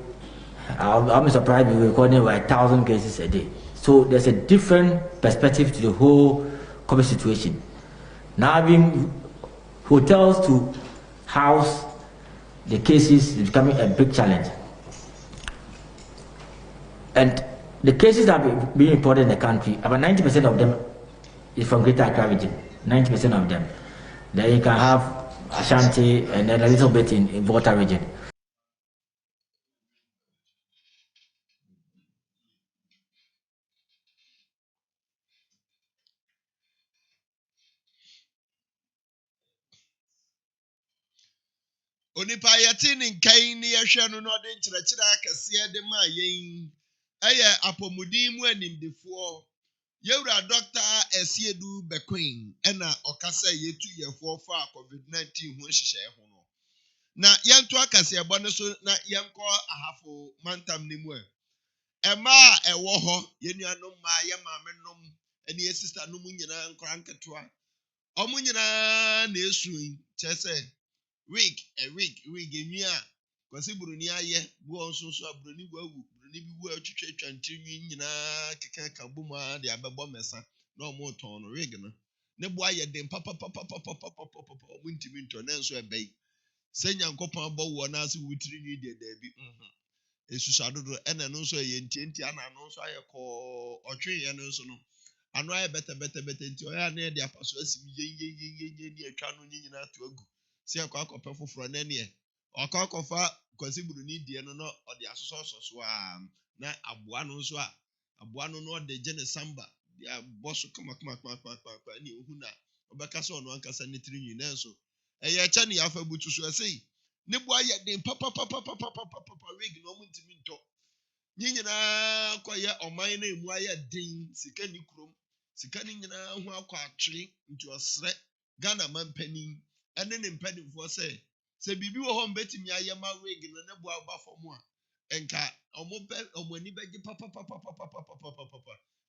I'm surprised we're recording over 1,000 cases a day. So there's a different perspective to the whole COVID situation. Now having hotels to house the cases is becoming a big challenge. And the cases that are being reported in the country, about 90% of them is from Greater Accra region. 90% of them. Then you can have Ashanti and then a little bit in Volta region. Onipa yɛte ne nkan ne yɛhwɛ no na ɔde nkyerɛkyerɛ akɛseɛ de ma yɛn ɛyɛ apɔmudin mu animdefoɔ yɛwura Dr. Esiedu Bequin ɛna ɔkasa yɛtu yɛfoɔ fa COVID-19 ho nhyehyɛe ho no na yɛnto akɛseɛbɔ no so na yɛnkɔ ahafo mantam ne mu ɛma a ɛwɔ hɔ yɛnuanom ma yɛ maamenom ɛne yɛ sister nom nyinaa nkora nketewa ɔmo nyinaa na esu kyerɛ sɛ wig enwia kwasi buruni aye bu onso so buruni wawu buruni bi wu atwetwe twantiri nyinaa keka ka bu ma de abebɔ mesa na ɔmo tɔn no wig no ne bo aye den papa ɔmo ntimi ntɔ na nso ɛbɛyi sɛ nyankopɔn abɔ wo na ase wutiri ni de da bi esusadodo ena no so ye ntienti ana no so ayeko otwe ye no so no ano aye beta nti oya na de apaso asim ye ni atwa no nyina to agu se akọ foforo na ne akọfa kwasiburu ni die no no ode asoso a na aboa no so a aboa no no de gene samba ya boso kama ni ohuna obeka so no ankasa ne tiri nyi na so eye cha ne yafa butu so sei ne bo aye den papa wig no muntimi nto nyina kwaye oman na emu aye den sika ni krom sika ni nyina ho akọ atwe nti osre Ghana man panin ene ne mpanimfo se bibi wo ho mbetimi aye ma wig no ne bo aba fom a enka omani beji papa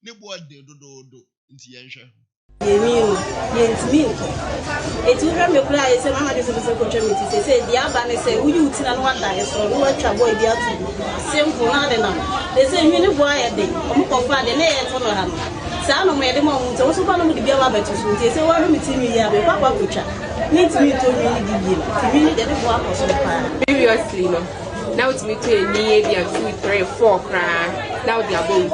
ne bo de do nti yenhwe It's even me cry, say mama this is a contributor. Say the abane say who you tina no wanda so no watch boy dia to simple na de na. They say you boy e dey. Omo kofa de na e to no ha no. Sa no me de mo mu so so no mu de bia ba betu so. Say wa no mitimi ya be papa kucha. Mitimi to me ni gigi. Timi de bo akoso pa. Previously no. Now it's me to a near the 2, 3, 4 cry. Now the about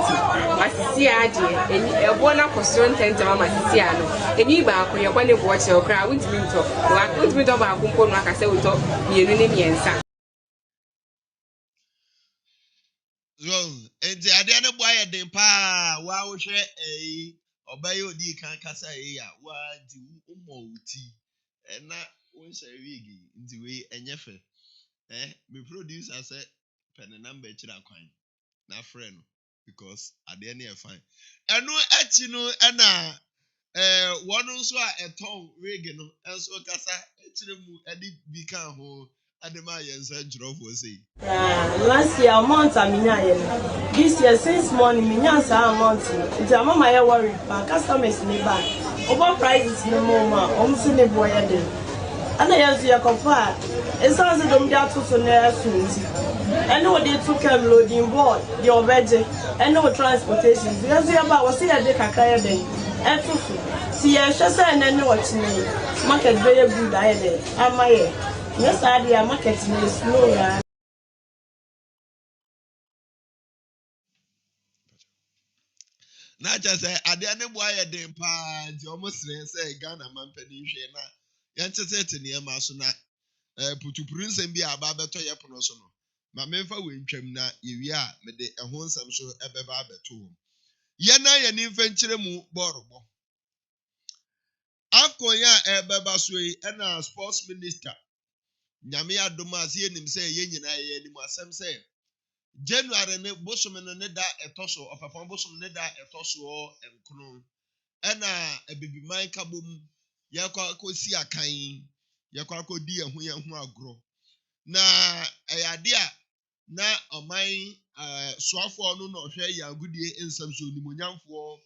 Masisi aje and a bona question tenta mama Sisiano. And you back when you're going to watch your crowd with me talk. What would me talk about Kumpon like I said we talk you and sa. And the Adana boy de pa wow share a obayo di can kasa ya wa di umouti and na one say wigi in the way and yefe. Me producer said pen number chira kwan na friend because at the end of fine eno echi no na one nso a eton wig no enso kasa echire mu edi bi kan ho adema yensa njrofo say last year amount aminya ye this year since morning minya sa amount nti amama ye worry ba customers ni ba over prices no more ma omsi ne boy ye ana yanzu ya kofa esa se dom dia to so na asunti ene wo dey to cam loading board the obeje ene wo transportation because ya ba wo se ya de kakra ya den eto so si ya hwe se ene ne wo chine market very good aye de amaye yes ade market ni slow ya na just say ade ne bo aye den pa nti almost say Ghana man pani hwe na yantete ne ma so na putupuru nsem bi aba beto ye pono so no ma memfa wentwam na yewie a me de ehon nsem so ebeba abeto wo ye na ye ni mfa nkyere mu borobo afko ya ebeba so yi na sports minister nyame adoma se yenim se ye nyina ye ni mu asem se January ne bosom no ne da etoso opapon bosom ne da etoso enkono na ebibiman kabom yakwa kosi akan yakwa kodi ehun agro na eyade a na oman soafo no no hwe yagudie ensam so nimonyamfo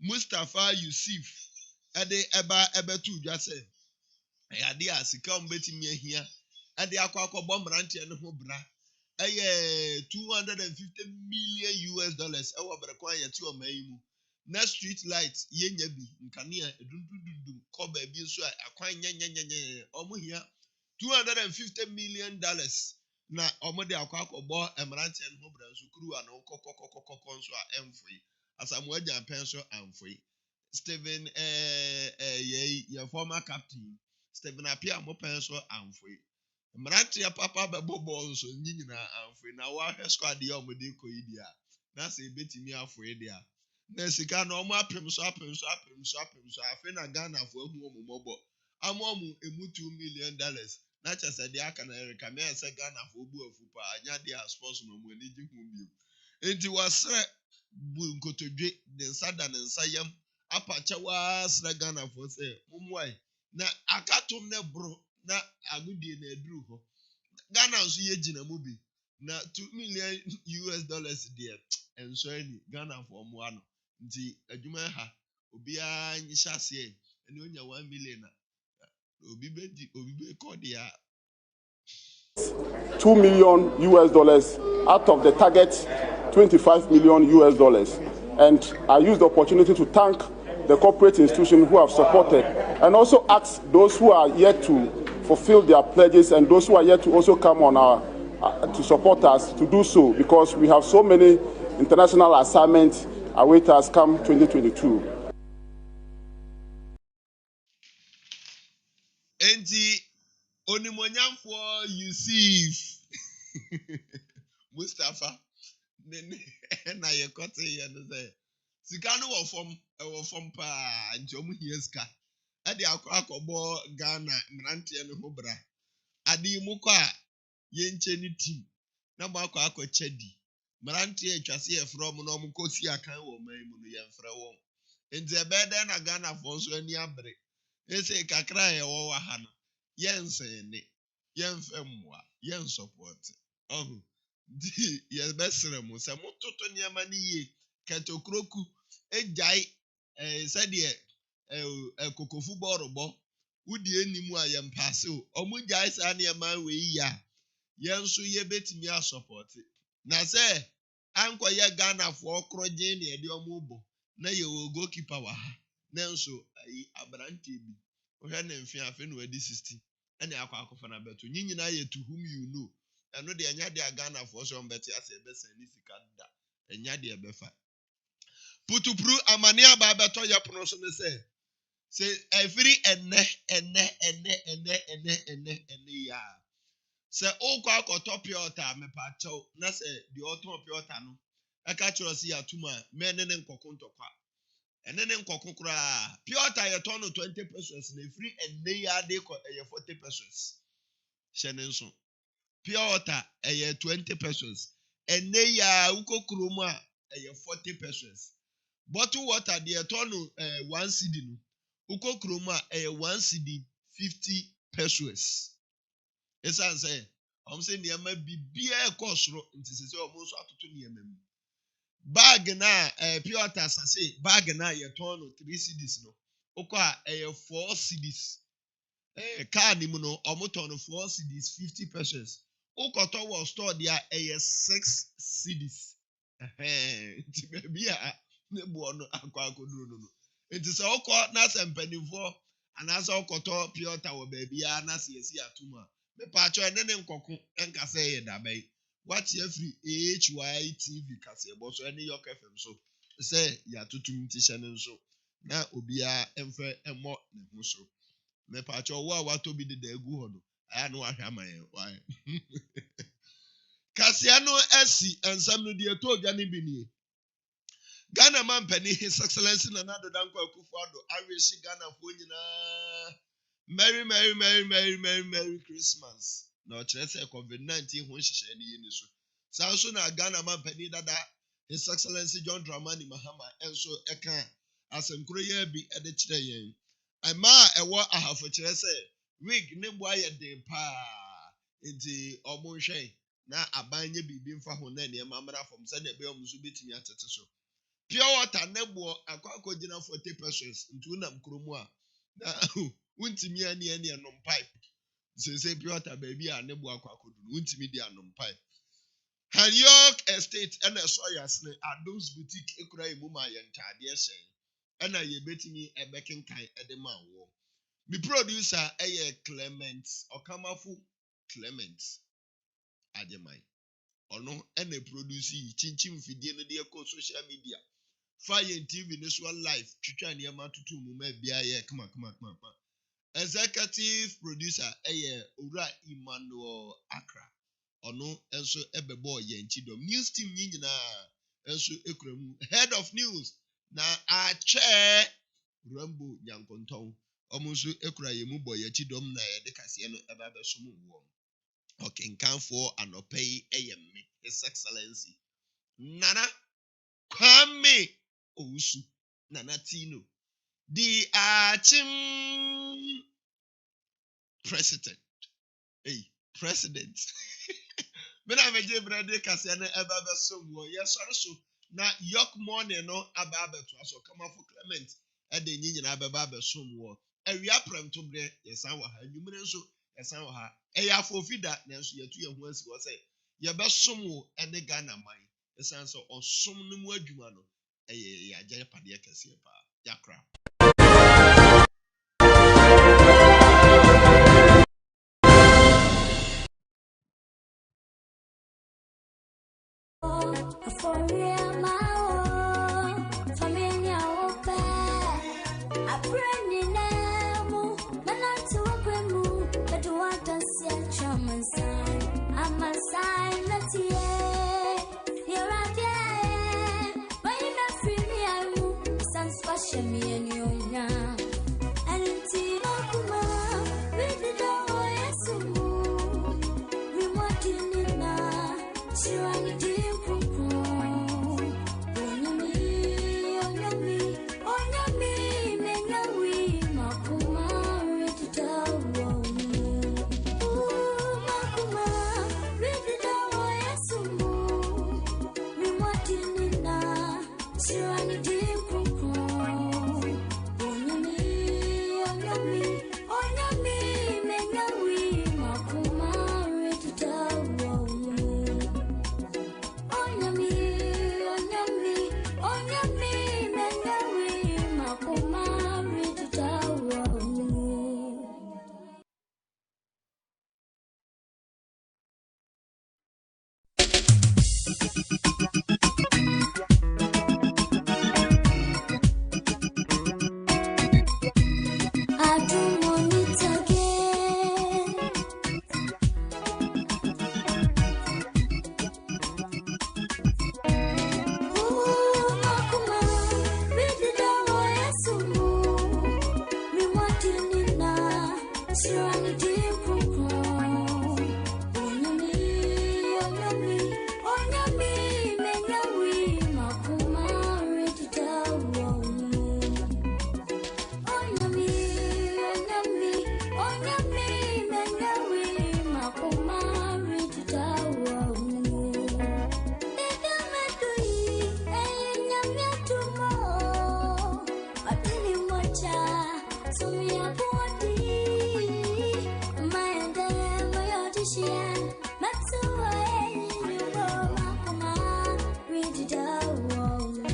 Mustafa Yusuf ade eba ebetu dwase eyade a sika ombetimi ahia ade akwa bombrante ne ho bra 250 million US dollars ewo brekwan yati oman mu na street light yenya bi nkania edundundum ko ba bi so akwan nyenyenyenye omuhia 250 million dollars na omode akwakobo emerante no bra so kuru ana kokokokokon so emfoi asamu agya pen so amfoi Steven ye former captain Steven Apia mo pen so amfoi emerante ya papa be bobo so nyina amfoi na wa hwe squad ya omode koyidia na se betimi afoi dia na sika na omo apem so afi na Ghana fo ahu omomobo amomu emu $2 million na chese de aka na Erika me ese Ghana fo bu afu pa anya de sponsor no mu aniji hu bi enti wasre bu nkotodwe de nsada ne nsayam apacha wasre Ghana fo se mumwai na akatom ne bro na agudie na eduru ho Ghana nso ye gina mu bi na $2 million US dollars there enso ani Ghana fo mo ano nti adwuma ha obi a nyisha se ene onya 1 million na obi be code ya $2 million US dollars out of the target $25 million US dollars. And I use the opportunity to thank the corporate institutions who have supported and also ask those who are yet to fulfill their pledges and those who are yet to also come on our to support us to do so, because we have so many international assignments await us come 2022. Enti onimonyamfo Yusuf Mustafa na yekote ye no say sika no wo fom pa nti omu hie sika ade akobo Ghana mrante no ho bra ade mu ko a yenche ni team na mo akọ di mrante atwase e from no mo kosi akan wo man mu no ye mfra won enti ebede na Ghana fo so ani abre ese kakra ye wo wa ha no yensene yemfemwa yen support di ye besere mu se mototo niama ni ye ketokroku ejai sade kokofu borobo wudi enimu a yempase o omu jai sa niama we ya yenso ye betimi a support na se ankoye Ghana fo okroje ne de omu bo na ye wo goalkeeper wa ha nanso abrante bi ohwe na mfi afi no adi 60 ene akwa na beto nyinyina ye to whom you know eno de enya de Ghana for so mbeti ase besan ni sika da enya de befa putupru amane aba beto ye pono so ne say every ene ya se okwa akoto piota me pa chaw na se de oton piota no aka chiro si atuma me ne nkokontokwa ene ne nkokokra piota ye ton 20 pesos na free ene ya de 40 pesos shene nso piota 20 pesos ene ya ukokrom a 40 pesos bottle water de ton 1 cedi no ukokrom a 1 cedi 50 pesos esa say say niam bibia ekosoro nti se omo so atoto niam mu bag na piota sase bag na ye ton 3 cedis no ukwa 4 cedis car ni mu no omo ton 4 cedis 50 pesos ukoto wo store dia 6 cedis nti bibia ne bo no akwa akoduro no nti se ukọ na sempanifo anasa ukoto piota wo bibia na se yesi atuma me pa cho ene ne nkoko enka se ye dabai what ye free HYTV kase ebo so ene yok FM so se ya tutum ti hye ne nso na obia emfe emo ne ho so me pa cho wo a wato bi de egu ho do aya no ahwa man why kase no asi ensam no de to odwa ne bi ni Ghana man pani his excellency na nado danko akufo-addo awishi Ghana fo nyina Merry Christmas. No chese COVID-19 ho hyehyɛ ne yini so. Saa so na Ghana man pani dada His Excellency John Dramani Mahama enso eka asenkro ye bi ede kyerɛ yɛn. Ama ɛwɔ ahafo kyerɛ sɛ wig ne bo ayɛ den pa. Enti ɔmo hwɛ na abanye bibi mfa ho na ne mamra fam sɛ na ebe ɔmo so betimi atete so. Pure water ne bo akwa gina 40 pesos ntu na mkromu a. Na untimi ani anom pipe say pure water baby a ne bo akwa kodu untimi di anom pipe Hanyok Estate and Soyas ne Adams Boutique ekura emu ma ye ntade ehyen and ye betimi ebekin kan edema wo mi producer Clement Okamafu Clement Ademai ono ene produce chinchim fidie no de ko social media Fire TV ne so live twitwa ne ma tutu mu ma bia ye kama executive producer Ura Emmanuel Accra ono enso ebebo ye nchidom news team nyina enso ekuremu head of news na ache Rambo Nyankonton omunso ekura ye mu boy chidom na ye de kase no eba besom wo okenkanfo anopei eyemme His Excellency Nana Kwame Owusu Nana Tino the Achim president president Mena meje brade kase na eba besom wo yesore so na yok morning no aba abeto aso kama for Clement ede nyinyina abeba besom wo awia premto bre yesan wa ha nwumre nso yesan wa ha eya fofida na nso yetu ye ho asi wo se ye besom wo ene Ghana man yesan so osom no mu adwuma no ya agye pade kase pa yakra I don't want it again. Oh, Makuma, read the way I sumo. Me want you na, surani dim kuku. Onyami, menyawi, Makuma, read the way. Onyami, menyawi, Makuma, read the way. Edamadui, enyamya tumo. Adini mocha, sumia body. Mayanda, mayotishia. Matsuwa, enyubo, Makuma, read the way.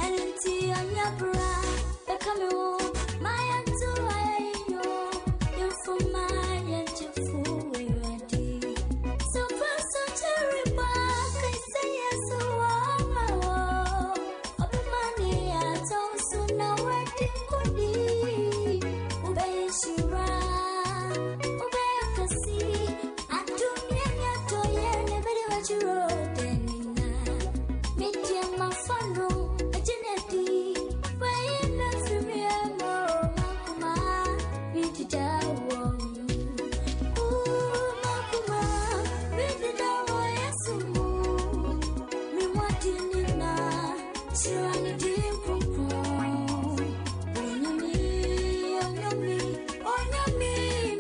Anti on your bra, the camel, my unto you for my yet to fool ready. So fast, so terrible, I say yes, so I'm a money at all, so now I think could be. Obey Shira, obey Cassie, I do me a toy, never what you wrote, then meet my fun, a genetic. Why not for me more, Makuma, read it down. Oh, Makuma, read it down, yes, me want you na, surani dim kuku. Onyami,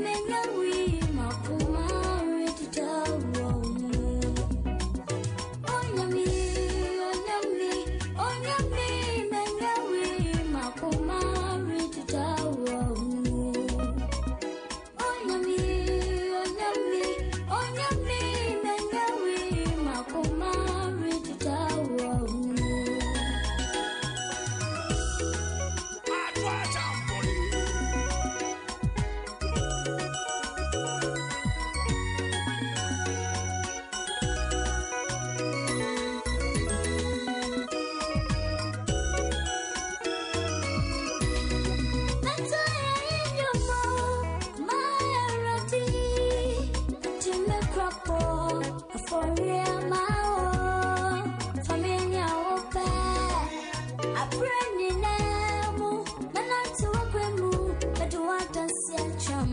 menyawi, Makuma, read it down. Onyami, menyawi, Makuma, read it down. Onyami, menyawi, Makuma, read it down.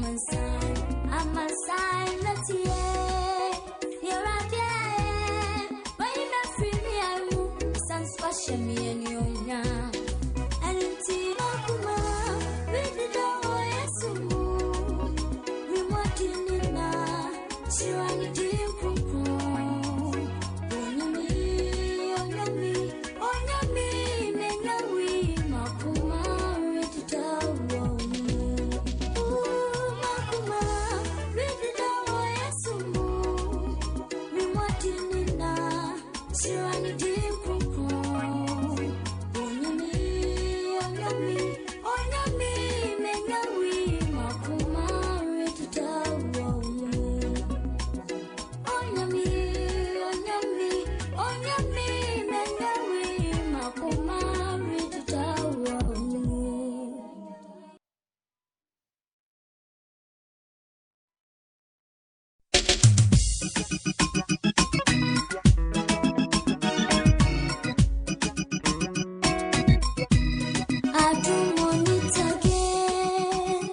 I'm a sign that you're out there. Why you not free me? I move, sun splashing me and you now. And it's Makuma, read the door, yes, me want you now. Surani dim kuku. Onyami, menyawi, Makuma, read the door. Makuma, read the door, yes, me want you now. Surani dim kuku. Onyami, menyawi, Makuma, read the door. Onyami, menyawi, Makuma, read the door. I don't want it again.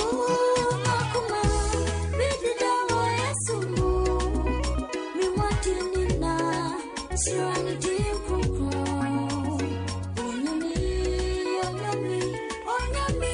Oh, Makuma, read the door, yes, me want you na, surani dim kuku. Onyami,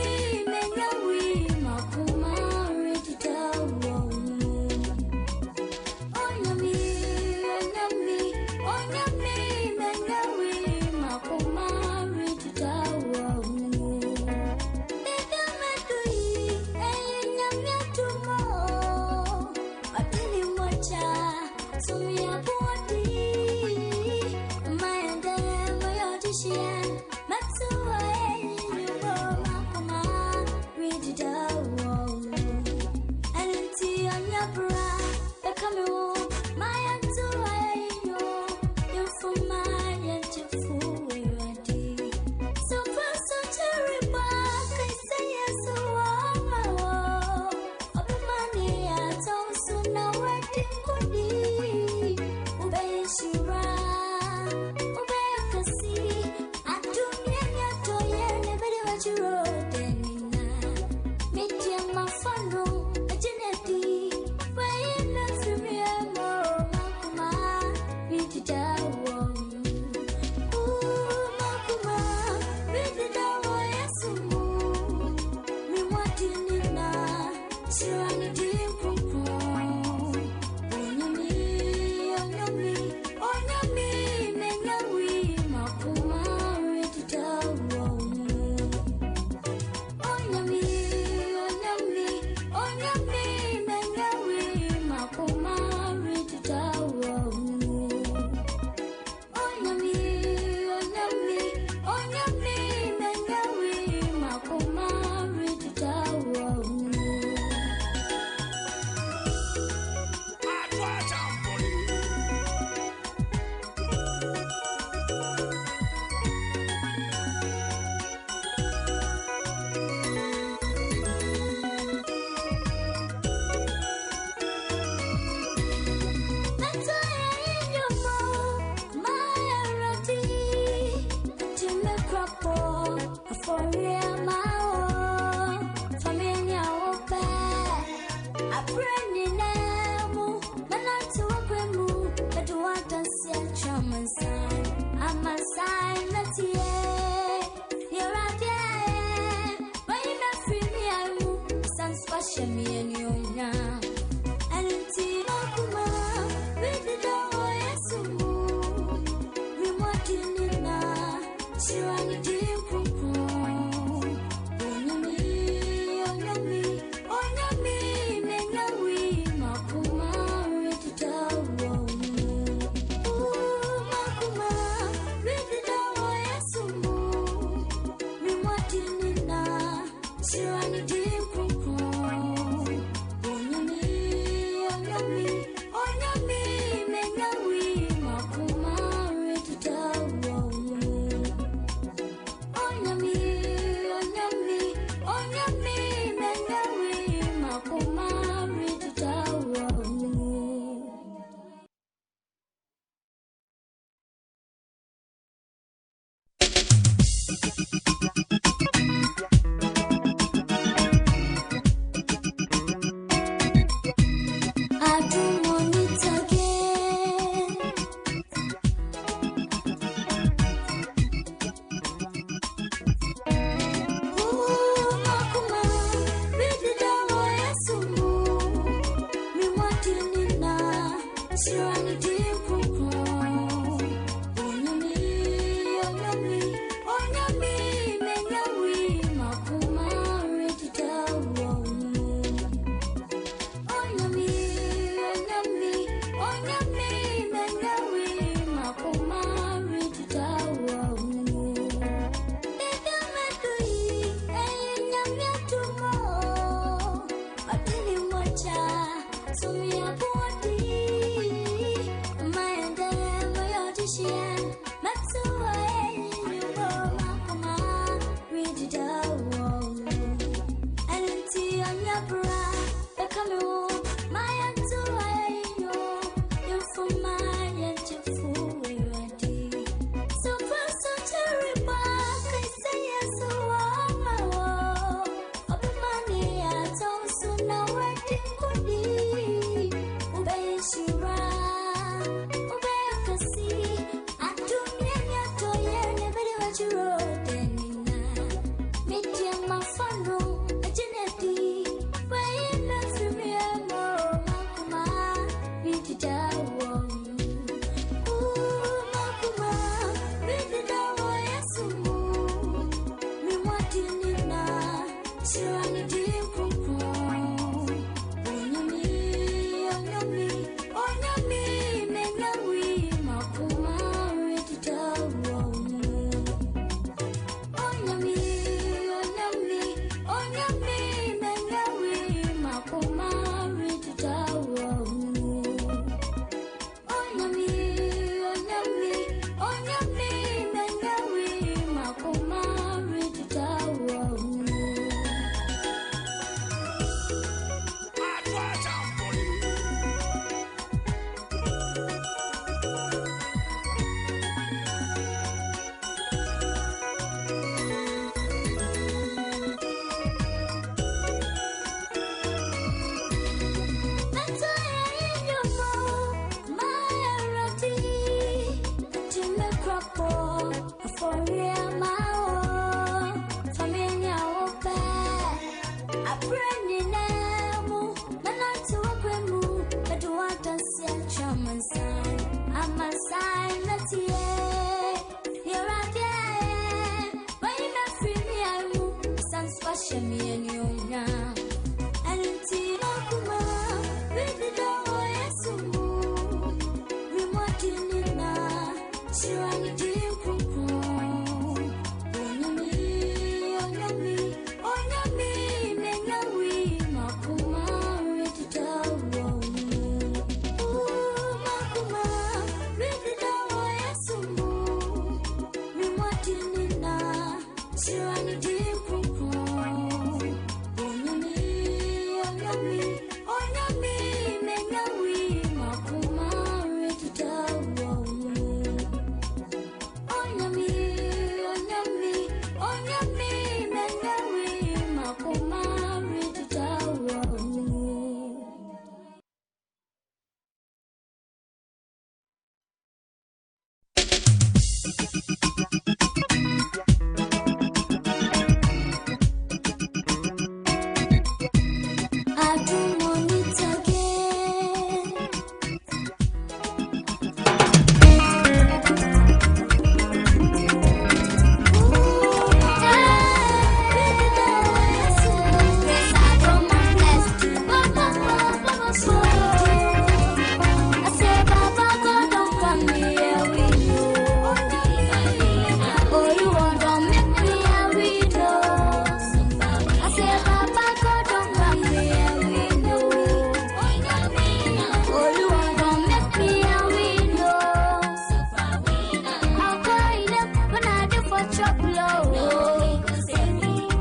trouble.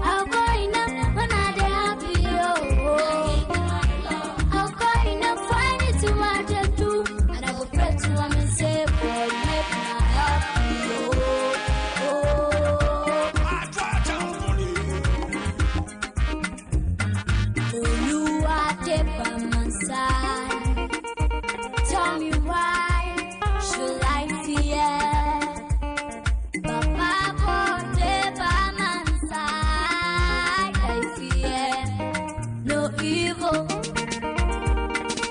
I'll go enough when I happy. I'll go enough find it to what to do, and I will pray to him and say, boy, make my happy. Oh, you are there by my side. Tell me why should I fear? Papa, there by my side, I fear no evil.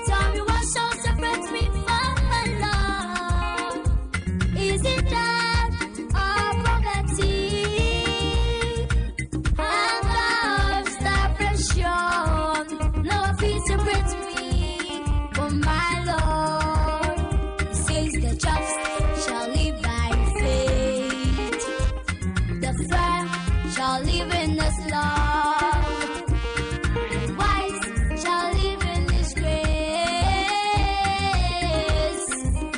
Tell me what shall separate me from my love? Is it that or poverty? Hunger, starvation, no fear separates me from my Lord. He says the just shall live by faith, the fair shall live in this love, the wise shall live in this grace.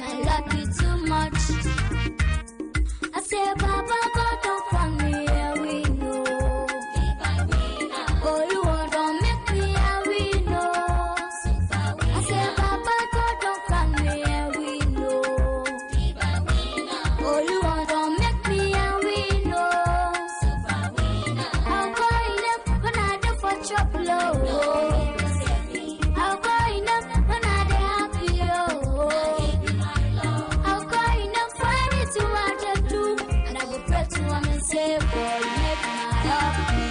My love be too much. I say, Papa, God don't want me here, we know. Oh, you don't make me here, we know. I say, Papa, God don't want me here, we know. Oh, you don't make me here, we know. I'll go enough when I do for trouble. I'll go enough when I do happy. I'll go enough find it to what to do, and I will pray to him and say, boy, make my happy.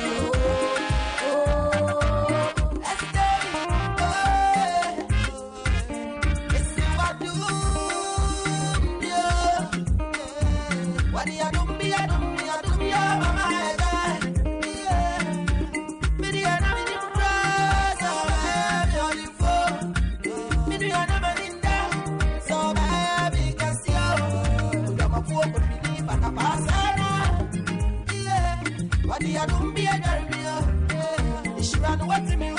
What do you do? Be a girl, you should run away to me.